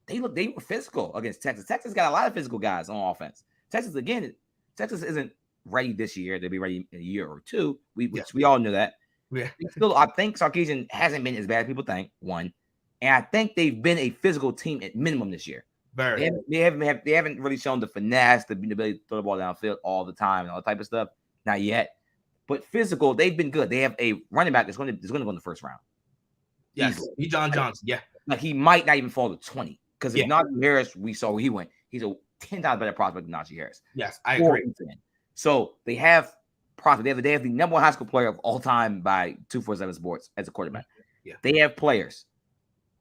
they were physical against Texas. Texas got a lot of physical guys on offense. Texas isn't ready this year. They'll be ready in a year or two. We all know that. Yeah. Still, I think Sarkisian hasn't been as bad as people think. One, and I think they've been a physical team at minimum this year. They haven't really shown the finesse, the ability to throw the ball downfield all the time and all that type of stuff. Not yet, but physical, they've been good. They have a running back that's going to go in the first round. Yes, John Johnson. Yeah, like he might not even fall to 20 because if Najee Harris, we saw where he went. He's a 10 times better prospect than Najee Harris. Yes, I agree. So they have prospect. They have the number one high school player of all time by 247 Sports as a quarterback. Yeah, they have players,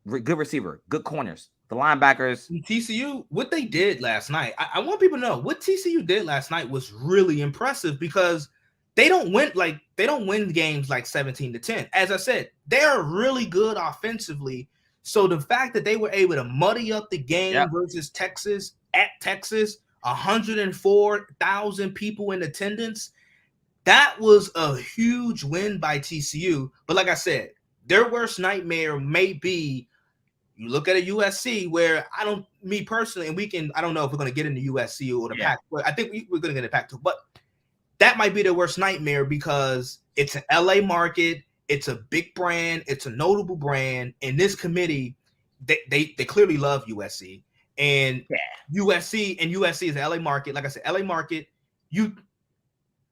good receiver, good corners. The linebackers. TCU, what they did last night, I want people to know what TCU did last night was really impressive because they don't win games like 17-10. As I said, they're really good offensively. So the fact that they were able to muddy up the game versus Texas at Texas, 104,000 people in attendance, that was a huge win by TCU. But like I said, their worst nightmare may be you look at a USC where I don't know if we're going to get into USC or the Pac. Well, I think we're going to get a Pac-2, but that might be their worst nightmare because it's an LA market. It's a big brand. It's a notable brand. And this committee, they clearly love USC, and USC is an LA market. Like I said, LA market.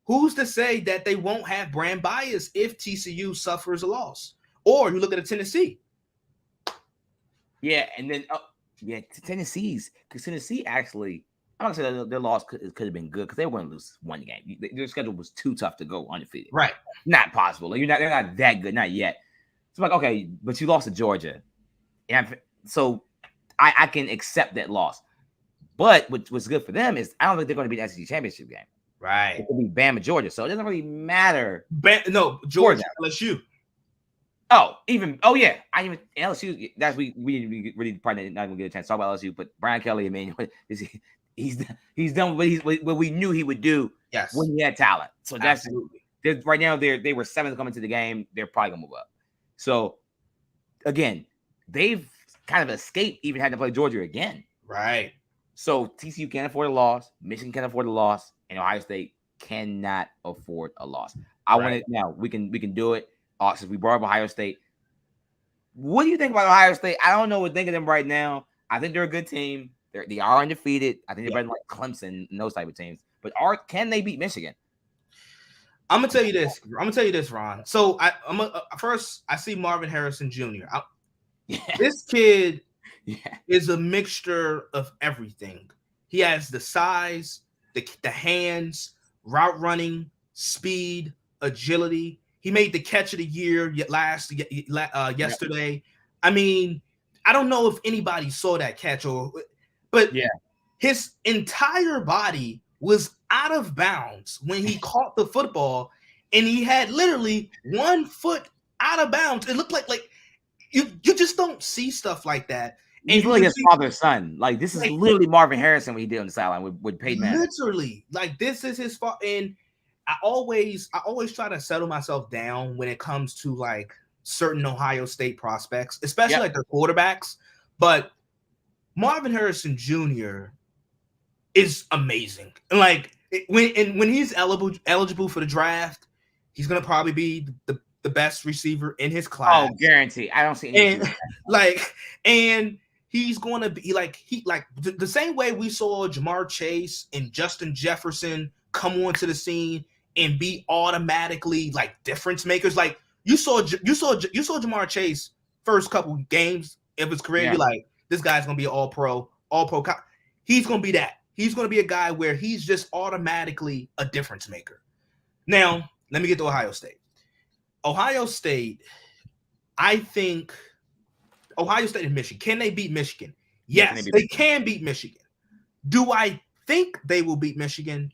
Who's to say that they won't have brand bias if TCU suffers a loss? Or you look at a Tennessee. Yeah, and then Tennessee's, because Tennessee actually, I'm not gonna say their loss could have been good because they were going to lose one game. Their schedule was too tough to go undefeated. Right. Not possible. Like, they're not that good, not yet. So I'm like, okay, but you lost to Georgia, and so I can accept that loss. But what's good for them is I don't think they're going to be the SEC championship game. Right. It could be Bama, Georgia, so it doesn't really matter. No, Georgia, LSU. Yeah. I even LSU. That's we really probably not gonna get a chance to talk about LSU. But Brian Kelly, I mean, he's done what we knew he would do. Yes, when he had talent. So that's absolutely. Right now they were 7th coming to the game. They're probably gonna move up. So again, they've kind of escaped even having to play Georgia again. Right. So TCU can't afford a loss. Michigan can't afford a loss, and Ohio State cannot afford a loss. I want it now. We can do it. Since we brought up Ohio State, what do you think about Ohio State? I don't know what to think of them right now. I think they're a good team. They are undefeated. I think they're better than like Clemson and those type of teams. But can they beat Michigan? I'm gonna tell you this, Ron. So first I see Marvin Harrison Jr. This kid is a mixture of everything. He has the size, the hands, route running, speed, agility. He made the catch of the year yesterday. I mean, I don't know if anybody saw that catch but his entire body was out of bounds when he caught the football, and he had literally 1 foot out of bounds. It looked like you just don't see stuff like that. He's really his father's son. Like, this is literally Marvin Harrison what he did on the sideline with Peyton Manning. Literally, like, this is his fault. And I always try to settle myself down when it comes to like certain Ohio State prospects, especially like their quarterbacks. But Marvin Harrison Jr. is amazing. And like when he's eligible for the draft, he's gonna probably be the best receiver in his class. Oh, guarantee. I don't see any. And he's going to be the same way we saw Jamar Chase and Justin Jefferson come onto the scene and be automatically like difference makers. Like you saw Jamar Chase first couple games of his career. You're like, this guy's gonna be an all pro. He's gonna be that. He's gonna be a guy where he's just automatically a difference maker. Now, let me get to Ohio State. Ohio State, I think Ohio State and Michigan. Can they beat Michigan? Yes, they can beat Michigan. Do I think they will beat Michigan?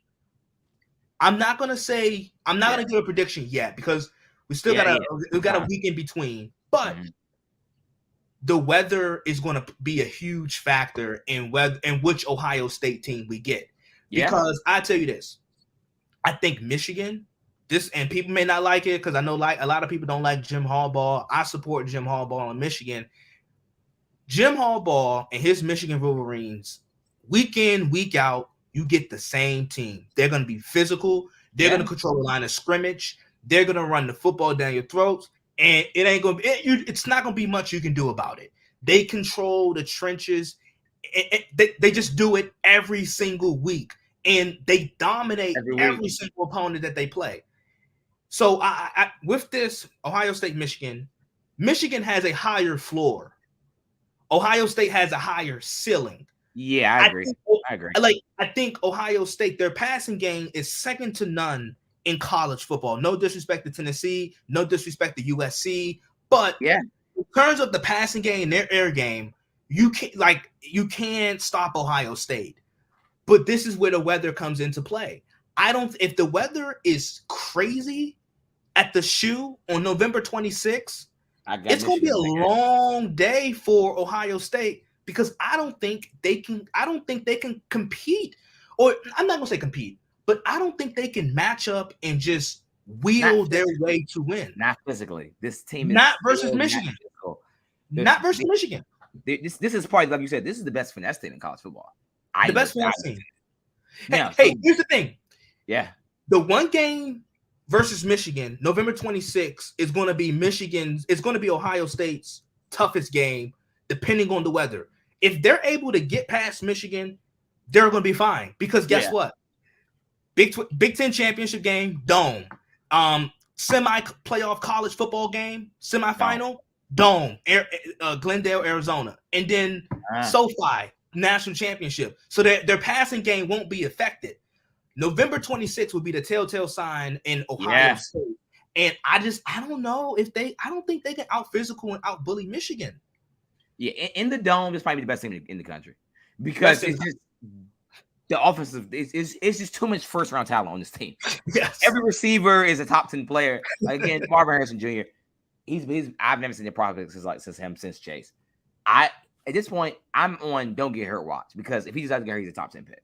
I'm not gonna give a prediction yet because we still got a week in between. But the weather is going to be a huge factor in which Ohio State team we get. Because I tell you this, I think Michigan. And people may not like it because I know like a lot of people don't like Jim Harbaugh. I support Jim Harbaugh in Michigan. Jim Harbaugh and his Michigan Wolverines, week in, week out, you get the same team. They're going to be physical. They're going to control the line of scrimmage. They're going to run the football down your throats, and it ain't going to be. It's not going to be much you can do about it. They control the trenches. They just do it every single week, and they dominate every single opponent that they play. So I with this Ohio State, Michigan has a higher floor. Ohio State has a higher ceiling. Yeah, I agree. I think Ohio State, their passing game is second to none in college football. No disrespect to Tennessee, no disrespect to USC, but in terms of the passing game, their air game, you can't stop Ohio State. But this is where the weather comes into play. If the weather is crazy at the shoe on November 26th, it's going to be a long day for Ohio State because I don't think they can compete, or I'm not going to say compete, but I don't think they can match up and just wheel their way to win. Not physically. This team is not versus Michigan. Not versus Michigan. This is probably, like you said, this is the best finesse team in college football. The best finesse team. Now, hey, here's the thing. Yeah. The one game versus Michigan, November 26th, is going to be Ohio State's toughest game, depending on the weather. If they're able to get past Michigan, they're going to be fine. Because guess what? Big Ten championship game, dome. Semi-playoff college football game, semifinal, dome. Glendale, Arizona. And then SoFi, national championship. So their passing game won't be affected. November 26th would be the telltale sign in Ohio State. And I don't know if I don't think they can out physical and out bully Michigan. Yeah, in the dome, this might be the best team in the country because it's just the offensive. It's just too much first round talent on this team. Yes, every receiver is a top 10 player. Again, Marvin Harrison Jr. He's I've never seen the prospects since Chase. At this point, I'm on don't get hurt watch because if he decides to get hurt, he's a top 10 pick.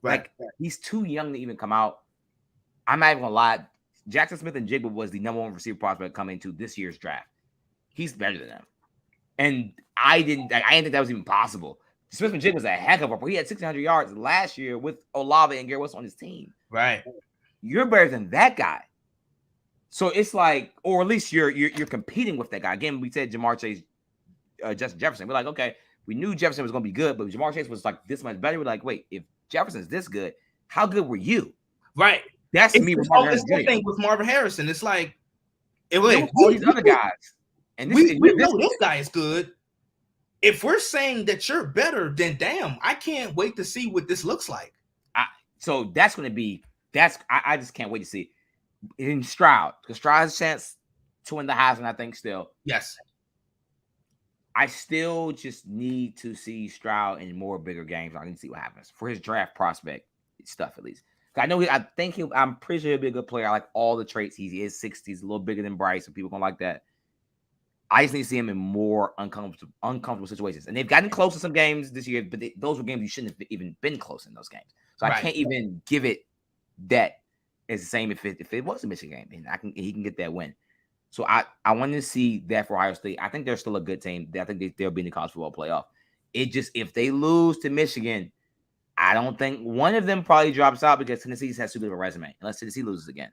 Right, he's too young to even come out. I'm not even gonna lie. Jackson Smith and Jigba was the number 1 receiver prospect coming into this year's draft. He's better than them. And I didn't think that was even possible. Smith and Jigba was a heck of a. He had 1,600 yards last year with Olave and Garrett Wilson on his team. Right. You're better than that guy. So it's like, or at least you're competing with that guy. Again, we said Jamar Chase, Justin Jefferson. We're like, okay, we knew Jefferson was going to be good, but Jamar Chase was like this much better. We're like, wait, if Jefferson's this good, how good were you? Right. That's me with Marvin Harrison. The thing with Marvin Harrison. It's like, all these other guys. And we know this guy is good. If we're saying that you're better, then damn, I can't wait to see what this looks like. So that's going to be I just can't wait to see in Stroud because Stroud has a chance to win the Heisman. I think still. Yes. I still just need to see Stroud in more bigger games. I need to see what happens for his draft prospect stuff at least. I'm pretty sure he'll be a good player. I like all the traits. He is 6', he's a little bigger than Bryce, so people gonna like that. I just need to see him in more uncomfortable situations. And they've gotten close to some games this year, but those were games you shouldn't have even been close in those games. So I can't even give it that as the same if it was a Michigan game, and he can get that win. So I want to see that for Ohio State. I think they're still a good team. I think they'll be in the college football playoff. It just, if they lose to Michigan, I don't think one of them probably drops out because Tennessee has too good of a resume, unless Tennessee loses again.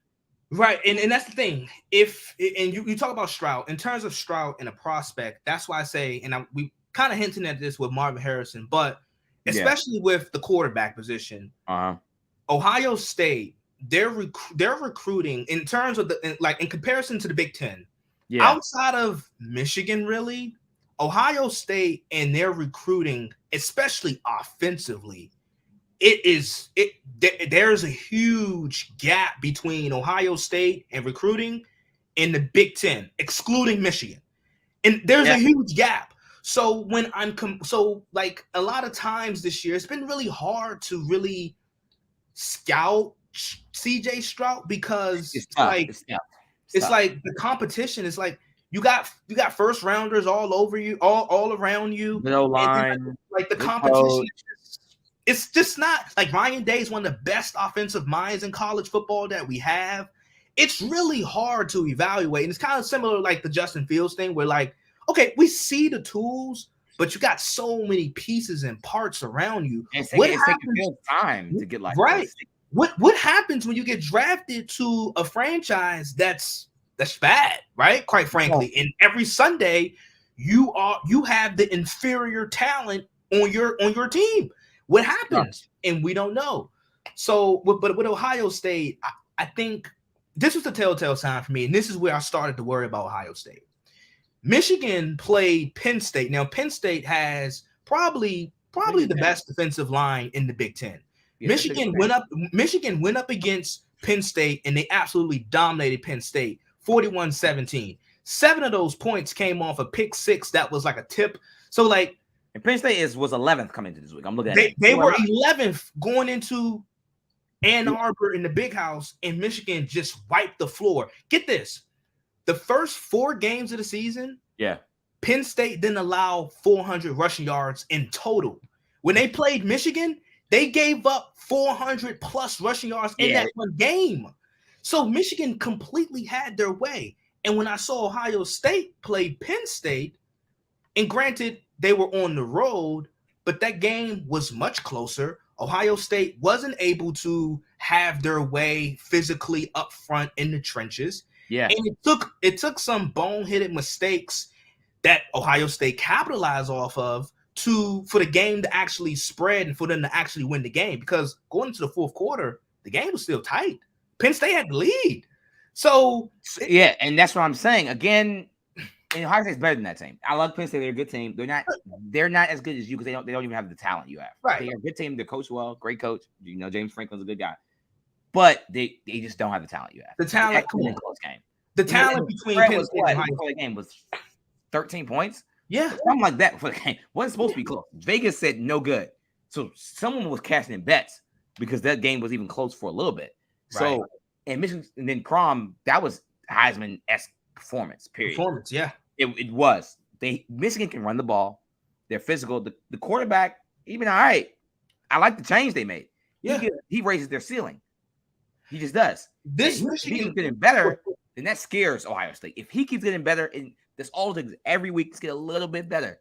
Right, and that's the thing. You talk about Stroud, in terms of Stroud and a prospect, that's why I say, and we kind of hinting at this with Marvin Harrison, but especially with the quarterback position, Ohio State, they're recruiting in terms of in comparison to the Big Ten. Yeah. Outside of Michigan, really, Ohio State and their recruiting, especially offensively, there's a huge gap between Ohio State and recruiting in the Big Ten, excluding Michigan. And there's a huge gap. So when like a lot of times this year, it's been really hard to really scout CJ Stroud because it's like the competition is like you got first rounders all over you, all around you. No line. Like the competition it's just not like Ryan Day is one of the best offensive minds in college football that we have. It's really hard to evaluate. And it's kind of similar like the Justin Fields thing where like, okay, we see the tools, but you got so many pieces and parts around you. It's taking time to get like right. This. What happens when you get drafted to a franchise that's bad, right? Quite frankly. And every Sunday you have the inferior talent on your team. What happens? Yeah. And we don't know. So, but with Ohio State, I think this was the telltale sign for me, and this is where I started to worry about Ohio State. Michigan played Penn State. Now, Penn State has probably the best defensive line in the Big Ten. Yeah, Michigan went up against Penn State, and they absolutely dominated Penn State, 41-17. 7 of those points came off a pick six that was like a tip. So, like, and Penn State was 11th coming into this week. I'm looking at they were 11th going into Ann Arbor in the Big House, and Michigan just wiped the floor. Get this. The first 4 games of the season, Penn State didn't allow 400 rushing yards in total. When they played Michigan, they gave up 400 plus rushing yards in that one game. So Michigan completely had their way. And when I saw Ohio State play Penn State, and granted, they were on the road, but that game was much closer. Ohio State wasn't able to have their way physically up front in the trenches. Yeah. And it took some boneheaded mistakes that Ohio State capitalized off of for the game to actually spread and for them to actually win the game. Because going into the fourth quarter, the game was still tight. Penn State had the lead. So yeah, and that's what I'm saying. Again, and Ohio State's better than that team. I love Penn State. They're a good team. They're not as good as you because they don't even have the talent you have. Right. They're a good team. They're coached well, great coach. James Franklin's a good guy. But they just don't have the talent you have. The talent, come on. Close game. The talent between Penn State and Ohio State game was 13 points. Yeah. Something like that for the game. Wasn't supposed to be close. Vegas said no good. So someone was casting in bets because that game was even close for a little bit. So, and Michigan, and then Crom, that was Heisman-esque performance, period. Performance, yeah. It was. Michigan can run the ball. They're physical. The quarterback, even all right. I like the change they made. Yeah. He raises their ceiling. He just does. This Michigan getting better, then that scares Ohio State. If he keeps getting better, and that's all it takes every week to get a little bit better.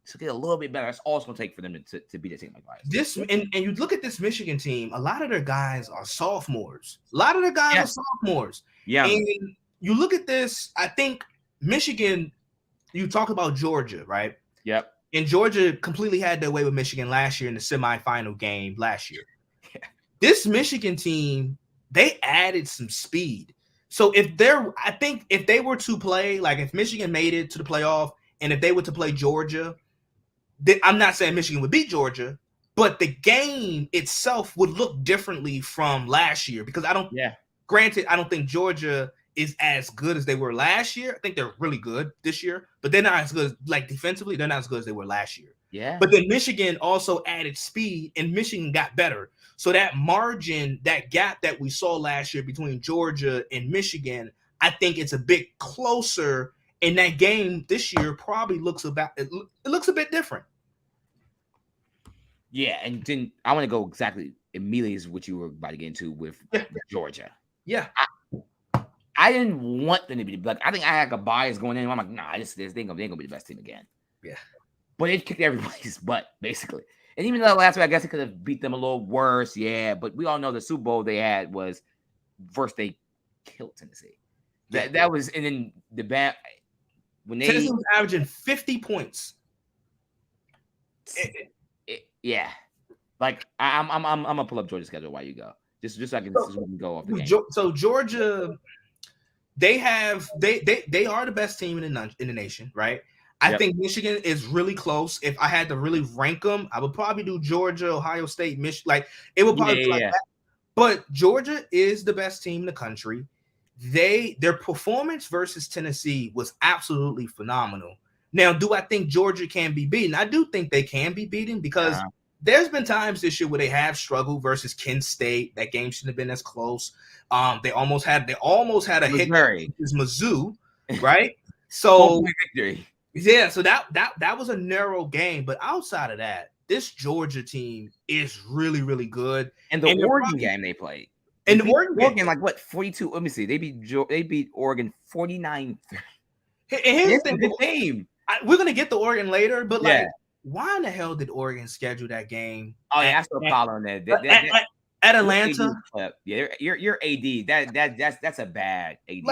To get a little bit better. That's all it's going to take for them to beat a team like Ohio State. This and you look at this Michigan team, a lot of their guys are sophomores. A lot of their guys are sophomores. Yeah. And you look at this, I think Michigan, you talk about Georgia, right? Yep. And Georgia completely had their way with Michigan last year in the semifinal game last year. Yeah. This Michigan team, they added some speed. So if they were to play, like if Michigan made it to the playoff and if they were to play Georgia, I'm not saying Michigan would beat Georgia, but the game itself would look differently from last year because granted, I don't think Georgia is as good as they were last year. I think they're really good this year, but they're not as good, like defensively, they're not as good as they were last year. Yeah. But then Michigan also added speed and Michigan got better. So that margin, that gap that we saw last year between Georgia and Michigan, I think it's a bit closer. And that game this year probably looks a bit different. Yeah, and then I want to go exactly immediately is what you were about to get into with Georgia. Yeah. I didn't want them to be like, I think I had a bias going in. I'm like, nah, they ain't gonna be the best team again. Yeah. But it kicked everybody's butt, basically. And even though last week, I guess it could have beat them a little worse, yeah. But we all know the Super Bowl they had was first they killed Tennessee. That was, and then the bad when Tennessee was averaging 50 points. Yeah, like I'm gonna pull up Georgia's schedule while you go, just so I can go off the game. So Georgia, they are the best team in the nation, right? I think Michigan is really close. If I had to really rank them, I would probably do Georgia, Ohio State, Michigan. Like it would probably be like that. But Georgia is the best team in the country. Their performance versus Tennessee was absolutely phenomenal. Now, do I think Georgia can be beaten? I do think they can be beaten because there's been times this year where they have struggled versus Kent State. That game shouldn't have been as close. They almost had a hit versus Mizzou, right? So victory. Yeah, so that was a narrow game, but outside of that, this Georgia team is really, really good. And the Oregon game they played. And the Oregon like what 42? Let me see. They beat Oregon 49-3. Here's the thing. We're gonna get the Oregon later, but like, why in the hell did Oregon schedule that game? Oh yeah, I still following that. At Atlanta. Yeah, your AD. That's a bad AD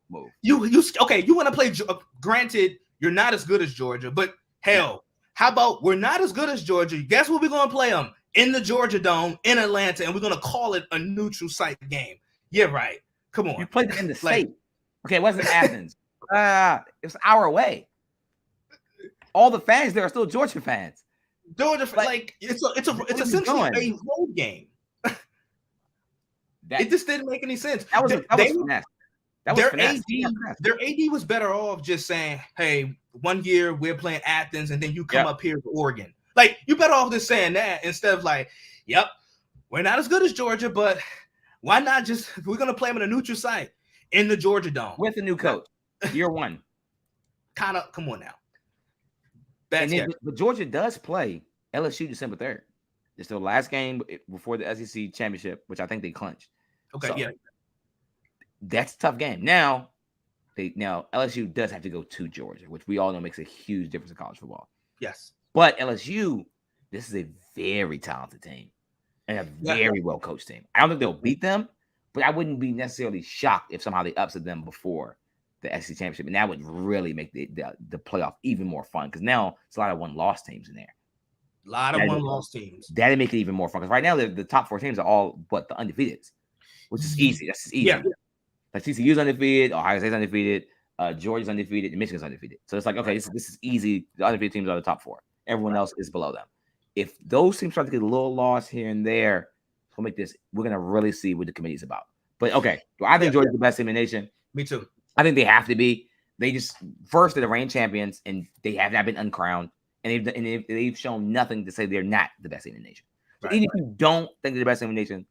move. You want to play? Granted, you're not as good as Georgia, but hell, how about we're not as good as Georgia? Guess what? We're gonna play them in the Georgia Dome in Atlanta, and we're gonna call it a neutral site game. Yeah, right. Come on. You played them in the state. Okay, it wasn't Athens. It was an hour away. All the fans there are still Georgia fans. Georgia, it's essentially a road game. It just didn't make any sense. That was finesse. Their AD was better off just saying, "Hey, one year we're playing Athens, and then you come up here to Oregon." Like, you better off just saying that instead of like, "Yep, we're not as good as Georgia, but why not we're gonna play them in a neutral site in the Georgia Dome with a new coach, year one." Come on now. But Georgia does play LSU December 3rd. It's the last game before the SEC championship, which I think they clinched. Okay, so, that's a tough game. Now LSU does have to go to Georgia, which we all know makes a huge difference in college football. Yes. But LSU, this is a very talented team and a very well coached team. I don't think they'll beat them, but I wouldn't be necessarily shocked if somehow they upset them before the SEC championship, and that would really make the playoff even more fun because now it's a lot of one-loss teams in there. A lot of one-loss teams. That'd make it even more fun because right now the top 4 teams are all the undefeateds, which is easy. That's just easy. Yeah. Like TCU's undefeated, Ohio State's undefeated, Georgia's undefeated, and Michigan's undefeated. So it's like, okay, this is easy. The undefeated teams are the top 4. Everyone else is below them. If those teams start to get a little lost here and there, we're gonna really see what the committee's about. But okay, I think Georgia's the best team in the nation. Me too. I think they have to be. They just first they're the reigning champions, and they have not been uncrowned, and they've shown nothing to say they're not the best team in the nation. So even if you don't think they're the best team in the nation,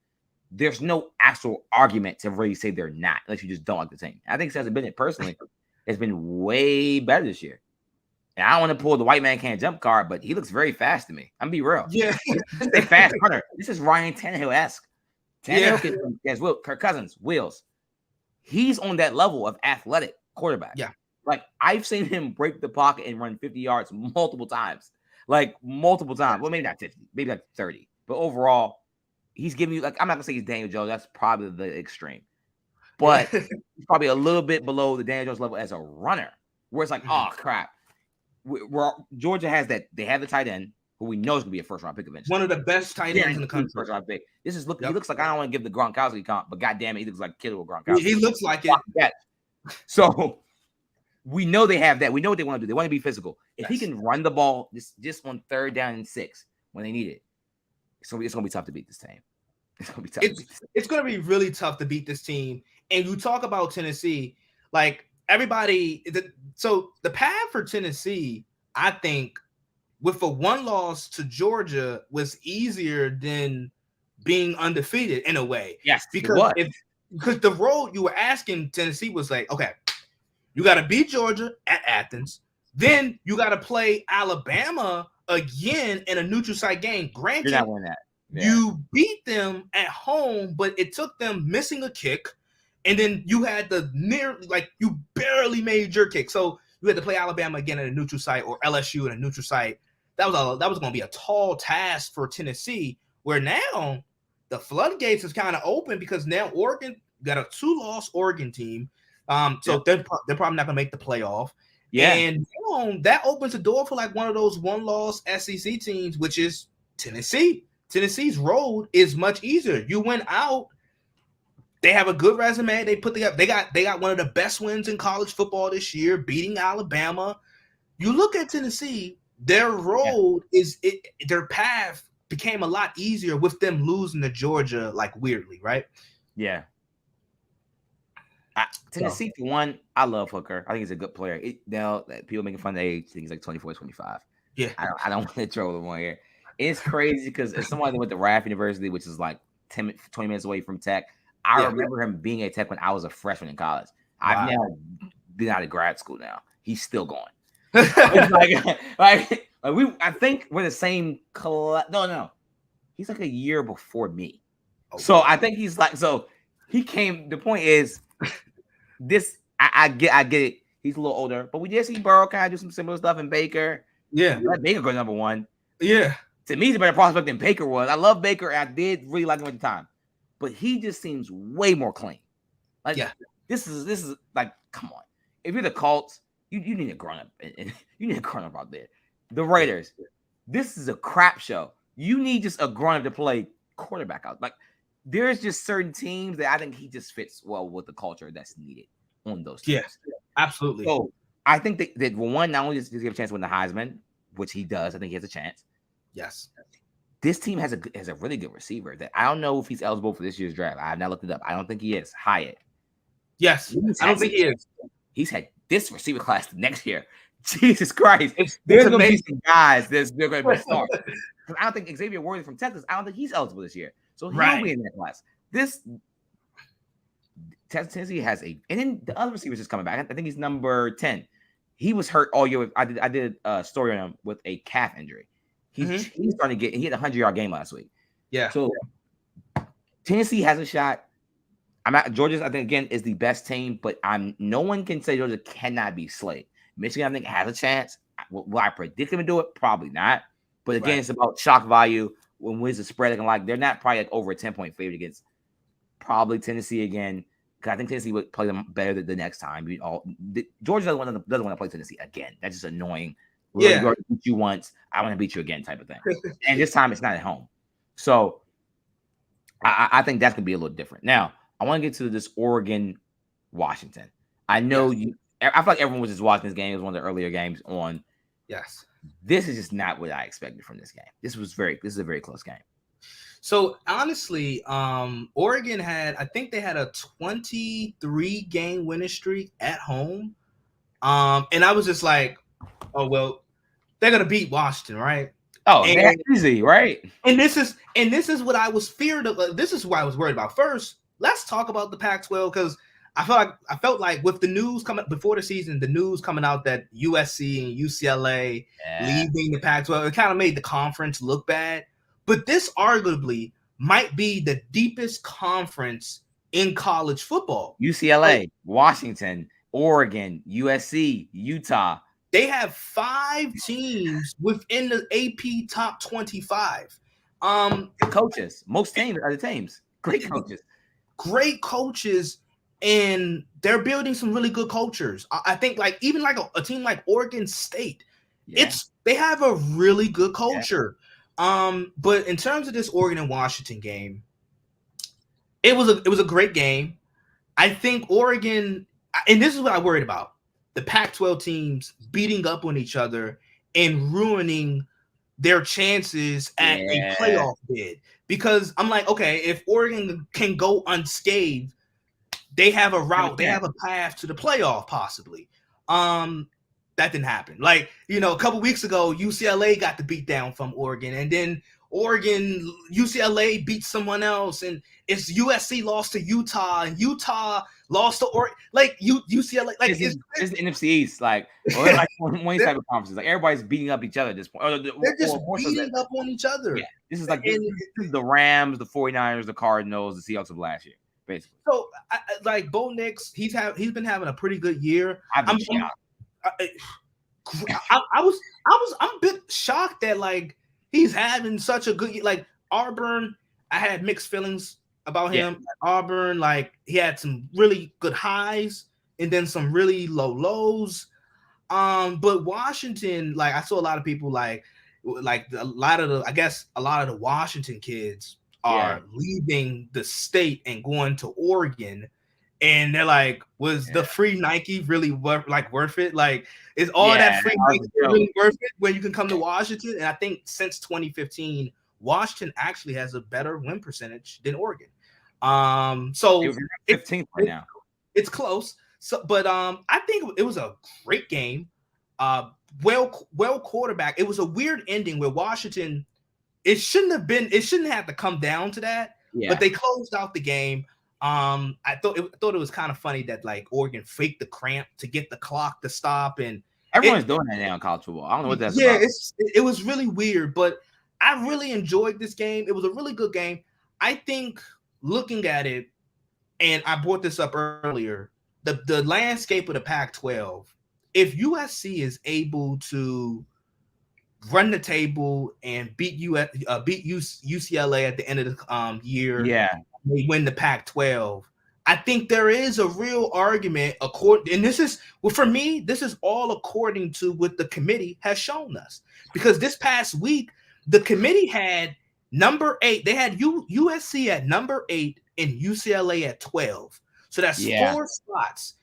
there's no actual argument to really say they're not, unless you just don't like the team. I think Stetson Bennett personally has been way better this year. And I don't want to pull the white man can't jump card, but he looks very fast to me. I'm gonna be real. Yeah, a fast runner. This is Ryan Tannehill-esque. Tannehill has Kirk Cousins, wheels. He's on that level of athletic quarterback. Yeah. Like I've seen him break the pocket and run 50 yards multiple times. Like multiple times. Well, maybe not 50, maybe like 30. But overall, he's giving you like I'm not gonna say he's Daniel Jones. That's probably the extreme. But he's probably a little bit below the Daniel Jones level as a runner, where it's like, oh crap. Georgia has that. They have the tight end who we know is gonna be a first round pick eventually. One of the best tight ends in the country. First round pick. This is he looks like I don't want to give the Gronkowski comp, but goddamn it, he looks like Kittle or Gronkowski. He looks like it. So we know they have that. We know what they want to do. They want to be physical. If he can run the ball just on 3rd down and 6 when they need it, it's gonna be tough to beat this team. It's gonna be tough. It's gonna be really tough to beat this team. And you talk about Tennessee, like everybody. So the path for Tennessee, I think, with a 1 loss to Georgia, was easier than being undefeated in a way. Yes, because the road you were asking Tennessee was like, okay, you got to beat Georgia at Athens, then you got to play Alabama again in a neutral site game. Granted, you're not winning that. Yeah. You beat them at home, but it took them missing a kick, and then you had you barely made your kick, so you had to play Alabama again at a neutral site or LSU in a neutral site. That was going to be a tall task for Tennessee. Where now the floodgates is kind of open because now Oregon got a 2-loss Oregon team, so they're probably not going to make the playoff. Yeah, and that opens the door for like one of those 1-loss SEC teams, which is Tennessee. Tennessee's road is much easier. You went out. They have a good resume. They put together. They got one of the best wins in college football this year, beating Alabama. You look at Tennessee. Their road their path became a lot easier with them losing to Georgia, like weirdly, right? Yeah. Tennessee, for one, I love Hooker. I think he's a good player. People making fun of the age. I think he's like 24, 25. Yeah. I don't want to troll him on here. It's crazy because as someone that went to Raff University, which is like 20 minutes away from Tech, I remember him being at Tech when I was a freshman in college. Wow. I've now been out of grad school now. He's still going. I think we're the same. No. He's like a year before me. Okay. So I think he's like, so he came. The point is, this I get it. He's a little older, but we did see Burrow kind of do some similar stuff in Baker. Yeah, let Baker go number 1. Yeah, to me, he's a better prospect than Baker was. I love Baker, and I did really like him at the time, but he just seems way more clean. Like, this is like, come on. If you're the Colts, you need a grown up, and you need a grown up out there. The Raiders, this is a crap show. You need just a grown up to play quarterback out. Like, there's just certain teams that I think he just fits well with the culture that's needed on those teams. Yes, absolutely. So I think that one, not only does he have a chance to win the Heisman, which he does, I think he has a chance. Yes. This team has a really good receiver that I don't know if he's eligible for this year's draft. I have not looked it up. I don't think he is. Hyatt. Yes, I don't think he is. He's had this receiver class next year. Jesus Christ. There's going to be some guys they're going to be stars. I don't think Xavier Worthy from Texas, I don't think he's eligible this year. So he'll be in that class. This Tennessee has and then the other receivers is coming back. I think he's number 10. He was hurt all year. I did a story on him with a calf injury. He's starting to he had a 100-yard game last week. Yeah. So Tennessee has a shot. Georgia, I think, again, is the best team, but no one can say Georgia cannot be slayed. Michigan, I think, has a chance. Will I predict them to do it? Probably not. But again, it's about shock value. When wins the spread looking like they're not probably like over a 10-point favorite against probably Tennessee again. because I think Tennessee would play them better the next time. Georgia doesn't want to play Tennessee again. That's just annoying. We already beat you once. I want to beat you again, type of thing. And this time it's not at home. So I think that's gonna be a little different. Now I want to get to this Oregon Washington. I know I feel like everyone was just watching this game. It was one of the earlier games on. Yes. This is just not what I expected from this game. This is a very close game. So honestly, Oregon I think they had a 23-game winning streak at home. And I was just like, oh well, they're gonna beat Washington, right? Oh, that's easy, right? And this is what I was feared of. This is what I was worried about. First, let's talk about the Pac-12 because I felt like with the news coming before the season, the news coming out that USC and UCLA leaving the Pac-12, it kind of made the conference look bad. But this arguably might be the deepest conference in college football. UCLA, Washington, Oregon, USC, Utah. They have 5 teams within the AP top 25. Coaches. Most teams are the teams. Great coaches. And they're building some really good cultures. I think like even like a team like Oregon State, they have a really good culture. But in terms of this Oregon and Washington game, it was a great game. I think Oregon, and this is what I worried about, the Pac-12 teams beating up on each other and ruining their chances at a playoff bid. Because I'm like, okay, if Oregon can go unscathed, they have a route, they have a path to the playoff possibly. That didn't happen. Like, a couple weeks ago, UCLA got the beat down from Oregon, and then UCLA beat someone else, and it's USC lost to Utah, and Utah lost to Oregon. Like UCLA, like it's the NFC East, like one of these type of conferences. Like everybody's beating up each other at this point. They're just beating up on each other. Yeah, this is like this is the Rams, the 49ers, the Cardinals, the Seahawks of last year, basically. So, like Bo Nix, he's been having a pretty good year. I'm a bit shocked that like he's having such a good year. Like Auburn, I had mixed feelings about him. Auburn, like he had some really good highs and then some really low lows. But Washington, like I saw a lot of people like a lot of the Washington kids are leaving the state and going to Oregon, and they're like, was the free Nike really worth it? Like, is all that free Nike really worth it when you can come to Washington? And I think since 2015, Washington actually has a better win percentage than Oregon. So it's 15th right now. It's close. So, but I think it was a great game. Well quarterback. It was a weird ending where Washington. It shouldn't have to come down to that, but they closed out the game. I thought it was kind of funny that like Oregon faked the cramp to get the clock to stop, and everyone's doing that now in college football. I don't know what that's about. It was really weird, but I really enjoyed this game. It was a really good game. I think looking at it, and I brought this up earlier, the landscape of the Pac-12, if USC is able to run the table and beat UCLA at the end of the year, they win the Pac-12. I think there is a real argument and this is for me, this is all according to what the committee has shown us. Because this past week, the committee had number 8. They had USC at number 8 and UCLA at 12. So that's 4 spots.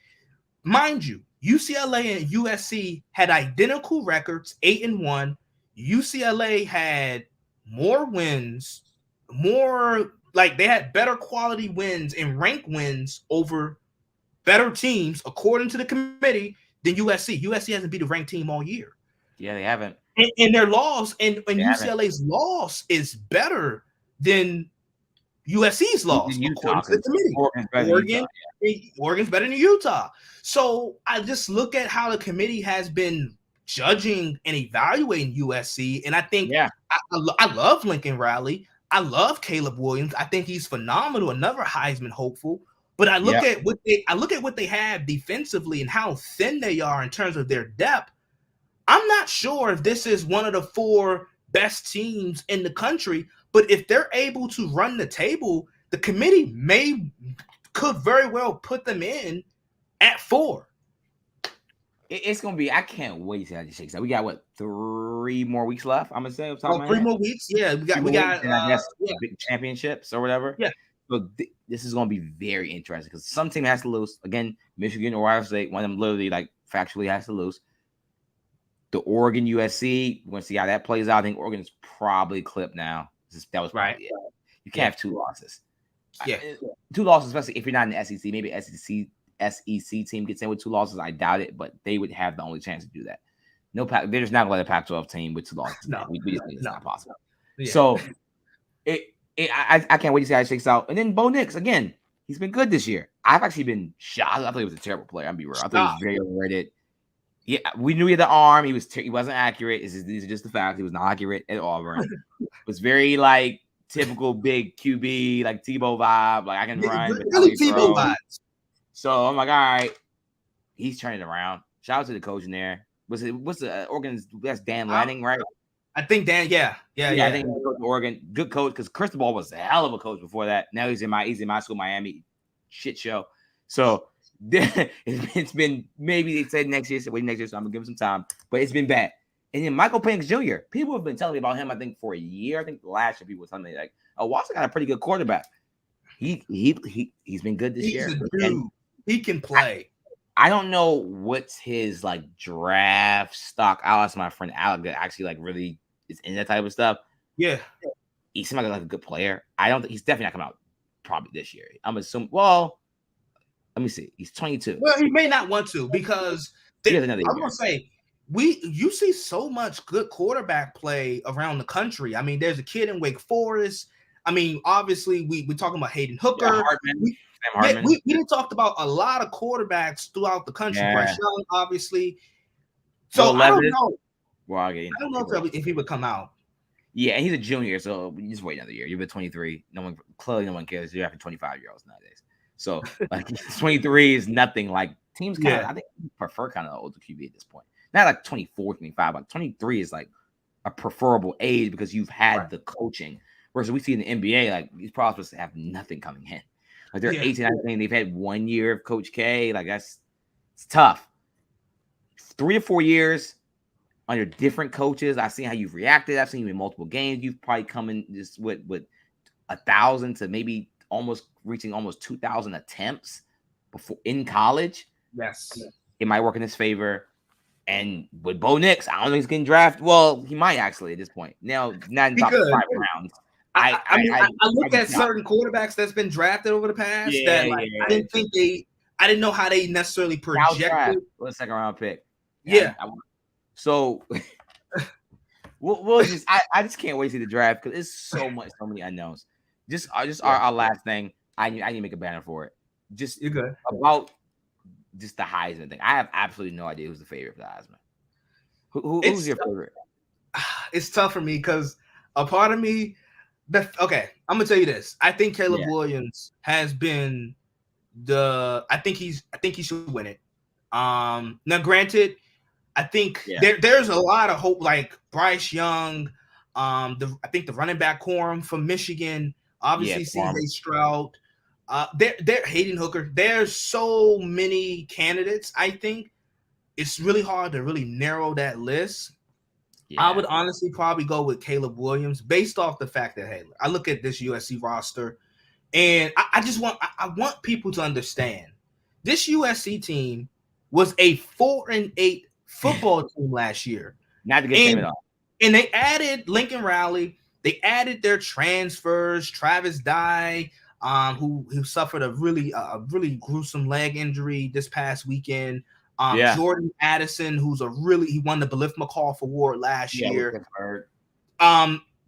Mind you, UCLA and USC had identical records, 8-1. UCLA had more wins, they had better quality wins and rank wins over better teams, according to the committee, than USC. USC hasn't beat a ranked team all year. Yeah, they haven't. And their loss, and UCLA's loss is better than USC's loss, according to the committee. Oregon's better than Utah. So I just look at how the committee has been judging and evaluating USC, and I think I love Lincoln Riley. I love Caleb Williams. I think he's phenomenal, another Heisman hopeful. But I look at what they have defensively and how thin they are in terms of their depth. I'm not sure if this is one of the 4 best teams in the country, but if they're able to run the table, the committee may could very well put them in at 4. It's gonna be. I can't wait to see how this shakes out. We got what 3 more weeks left. I'm gonna say off the top of my 3 head. more weeks. Yeah, we got. And I guess big championships or whatever. Yeah. So this is gonna be very interesting because some team has to lose. Again, Michigan or Ohio State, one of them literally like factually has to lose. The Oregon USC, we're gonna see how that plays out. I think Oregon's probably clipped now. That was right. It. You can't have 2 losses. Yeah, 2 losses, especially if you're not in the SEC. Maybe SEC team gets in with 2 losses. I doubt it, but they would have the only chance to do that. No, they're just not going to let a Pac-12 team with 2 losses. No, we just think it's not possible. Yeah. So I can't wait to see how it shakes out. And then Bo Nix again. He's been good this year. I've actually been shocked. I thought he was a terrible player. I'll be real. I thought he was very overrated. Yeah, we knew he had the arm. He wasn't accurate. These are just the facts. He was not accurate at Auburn. It was very like typical big QB, like Tebow vibe. Like I can run, but really Tebow vibes. So I'm like, all right, he's turning around. Shout out to the coach in there. What's the Oregon's? That's Dan Lanning, right? I think Dan. Yeah. I think he's Oregon, good coach because Cristobal was a hell of a coach before that. Now he's in my school, Miami, shit show. So it's been maybe they said next year, so I'm gonna give him some time, but it's been bad. And then Michael Penix Jr. People have been telling me about him. I think for a year. I think last year people were telling me like, "Oh, Watson got a pretty good quarterback." He's been good this year. He can play. I don't know what's his like draft stock. I'll ask my friend Alec that actually like really is in that type of stuff. Yeah, he seems like a good player. I don't think he's definitely not coming out probably this year. I'm assuming. Well, let me see. He's 22. Well, he may not want to because I'm gonna say you see so much good quarterback play around the country. I mean, there's a kid in Wake Forest. I mean, obviously we're talking about Hayden Hooker. Hartman. We didn't talk about a lot of quarterbacks throughout the country. Yeah. Bryce Young, obviously. So I don't know. Well, I don't know if he would come out. Yeah, and he's a junior, so just wait another year. You're 23. No one cares. You're after 25-year-olds nowadays. So like 23 is nothing. Like teams kind of, I think prefer kind of older QB at this point. Not like 24, 25, but 23 is like a preferable age because you've had the coaching. Whereas we see in the NBA, like these prospects have nothing coming in. Like they're 18, 19, they've had 1 year of Coach K. Like it's tough. 3 to 4 years under different coaches. I've seen how you've reacted. I've seen you in multiple games. You've probably come in just with 1,000 to maybe reaching almost 2,000 attempts before in college. Yes. It might work in his favor. And with Bo Nix, I don't think he's getting drafted. Well, he might actually at this point. Now, not in top 5 rounds. I look at certain quarterbacks that's been drafted over the past I didn't know how they necessarily projected. What a second round pick. Yeah. So we'll just I just can't wait to see the draft because it's so many unknowns. Just our last thing. I need to make a banner for it. Just you're good about just the Heisman thing. I have absolutely no idea who's the favorite for the Heisman. Who's your favorite? It's tough for me because a part of me. Okay, I'm gonna tell you this. I think Caleb Williams has been I think he should win it. Now, granted, I think there's a lot of hope. Like Bryce Young, I think the running back quorum from Michigan, obviously C.J. Stroud, they're Hayden Hooker. There's so many candidates. I think it's really hard to really narrow that list. Yeah. I would honestly probably go with Caleb Williams based off the fact that, I look at this USC roster and I want people to understand this USC team was a 4-8 football team last year. Not a good team at all. And they added Lincoln Riley. They added their transfers, Travis Dye, who suffered a really gruesome leg injury this past weekend. Jordan Addison, he won the Blythe McCall Award last year.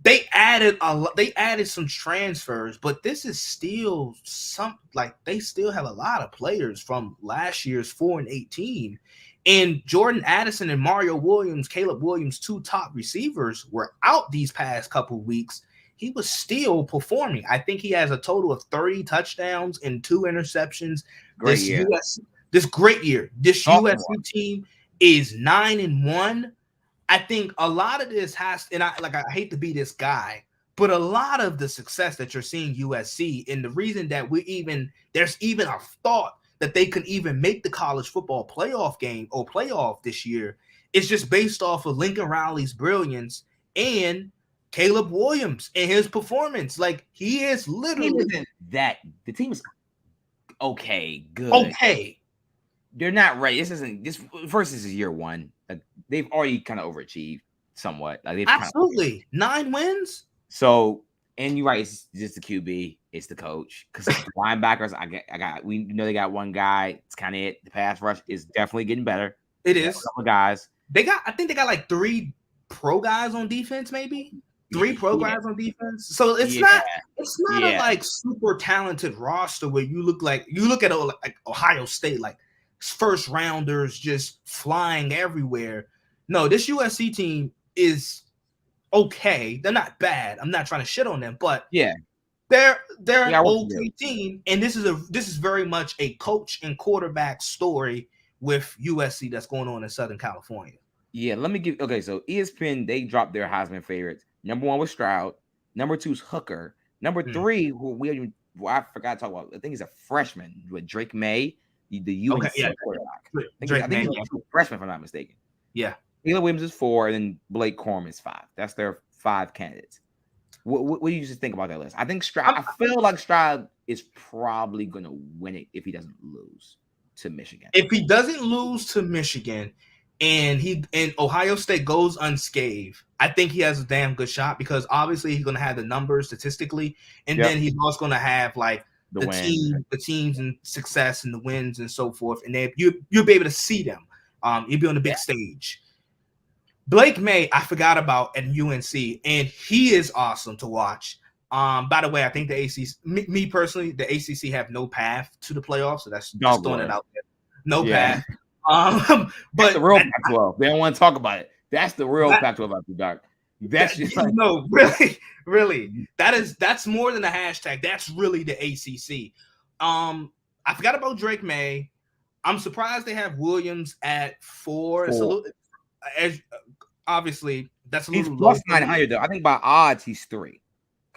They added some transfers, but this is still they still have a lot of players from last year's 4-8 team. And Jordan Addison and Mario Williams, Caleb Williams, 2 top receivers, were out these past couple of weeks. He was still performing. I think he has a total of 30 touchdowns and 2 interceptions. This great year. This USC team is 9-1. I think a lot of this I hate to be this guy, But a lot of the success that you're seeing USC, and the reason that there's even a thought that they could even make the college football playoff game or playoff this year, is just based off of Lincoln Riley's brilliance and Caleb Williams and his performance. Like, he is literally the team is okay, good. Okay. They're not ready. This is year one. Like, they've already kind of overachieved somewhat. Like, they've absolutely 9 wins. So, and you're right, it's just the QB, it's the coach. Because linebackers, we know they got one guy. It's kind of it. The pass rush is definitely getting better. It is. A couple guys. I think they got like 3 pro guys on defense, maybe 3 pro guys on defense. So it's not a like super talented roster where you look at like Ohio State, like first rounders just flying everywhere. No, this USC team is okay. They're not bad. I'm not trying to shit on them, but they're an okay team. And this is very much a coach and quarterback story with USC that's going on in Southern California. Yeah, so ESPN, they dropped their Heisman favorites. Number 1 was Stroud. Number 2 is Hooker. Number 3, who I forgot to talk about. I think he's a freshman with Drake May, the UNC quarterback. I think he's a freshman, if I'm not mistaken. Yeah. Caleb Williams is 4, and then Blake Corum is 5. That's their 5 candidates. What do you just think about that list? I think Stroud. I feel like Stroud is probably going to win it if he doesn't lose to Michigan. If he doesn't lose to Michigan, and Ohio State goes unscathed, I think he has a damn good shot, because obviously he's going to have the numbers statistically, and then he's also going to have like the teams and success and the wins and so forth, and then you'll be able to see them. You'll be on the big stage. Blake May, I forgot about at UNC, and he is awesome to watch. By the way, I think the ACC, me personally, the ACC have no path to the playoffs, so that's just throwing it out there. No path. But that's the real Pac-12. They don't want to talk about it. That's the real Pac-12 after dark. That's just like, no, really. That's more than a hashtag. That's really the ACC. I forgot about Drake May. I'm surprised they have Williams at 4. It's a little, obviously that's a little. He's plus 900 though. I think by odds he's 3.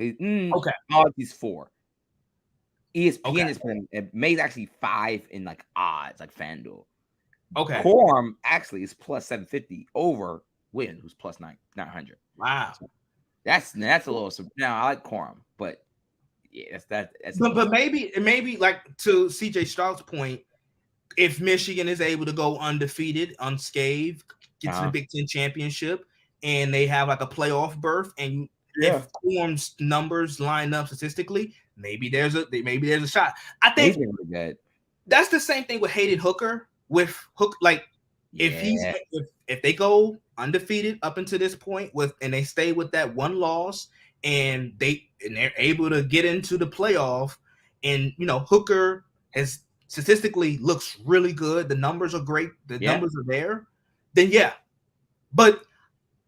Okay. Odds he's 4. ESPN is putting May's actually 5 in like odds, like FanDuel. Okay. Corum actually is plus 750 over Williams, who's plus 900. Wow. So that's a little. Now I like Corum, but yeah, that's. But maybe like to CJ Stroud's point, if Michigan is able to go undefeated, unscathed, get to the Big Ten championship, and they have like a playoff berth, and if Corum's numbers line up statistically, maybe there's a shot. I think that's the same thing with Hayden Hooker. With Hook, like if they go undefeated up until this point and they stay with that one loss, and they're able to get into the playoff, and Hooker has statistically looks really good. The numbers are great. The numbers are there. Then but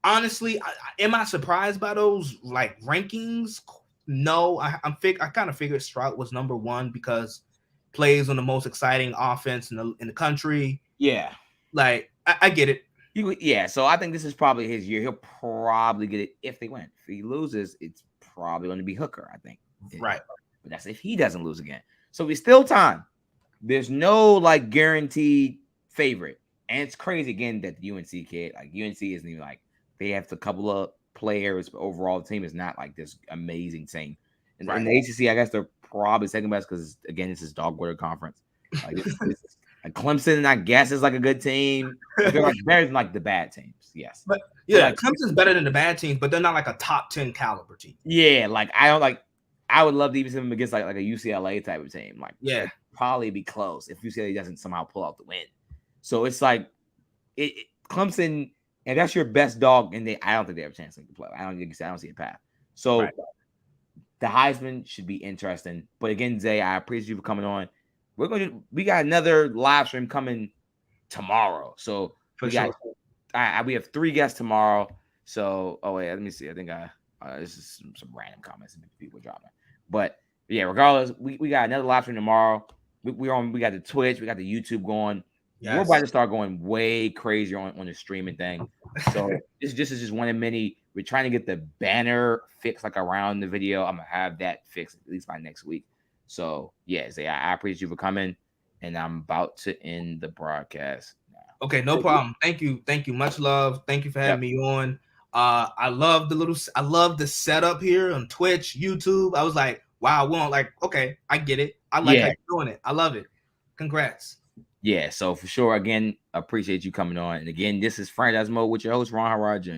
honestly, am I surprised by those like rankings? No, I kind of figured Stroud was number 1 because plays on the most exciting offense in the country. Yeah, like I get it. So I think this is probably his year. He'll probably get it if they win. If he loses, it's probably going to be Hooker, I think. Right. But that's if he doesn't lose again. So it's still time. There's no like guaranteed favorite. And it's crazy again that the UNC kid, like UNC isn't even like, they have a couple of players, but overall the team is not like this amazing team. And in the ACC, I guess they're probably second best because again, this is dog water conference. Like, like Clemson, I guess, is like a good team. They're like better than like the bad teams. Yes, but Clemson's better than the bad teams, but they're not like a top 10 caliber team. Yeah, like I would love to even see them against like a UCLA type of team. Like, probably be close if UCLA doesn't somehow pull out the win. So it's like Clemson, and that's your best dog, and I don't think they have a chance to play. I don't see a path. So the Heisman should be interesting. But again, Zay, I appreciate you for coming on. We got another live stream coming tomorrow. So we have 3 guests tomorrow. So let me see. I think this is some random comments and people dropping. But yeah, regardless, we got another live stream tomorrow. We got the Twitch, we got the YouTube going. We're about to start going way crazier on the streaming thing. So this is just one of many. We're trying to get the banner fixed like around the video. I'm gonna have that fixed at least by next week. So yeah, Zay, I appreciate you for coming, and I'm about to end the broadcast now. Okay, no problem. Thank you. Much love. Thank you for having me on. I love the setup here on Twitch, YouTube. I was like, wow, okay, I get it. I like how you're doing it. I love it. Congrats. Yeah, so for sure, again, appreciate you coming on. And again, this is Phranchise Mode with your host, Ron Harrod Jr.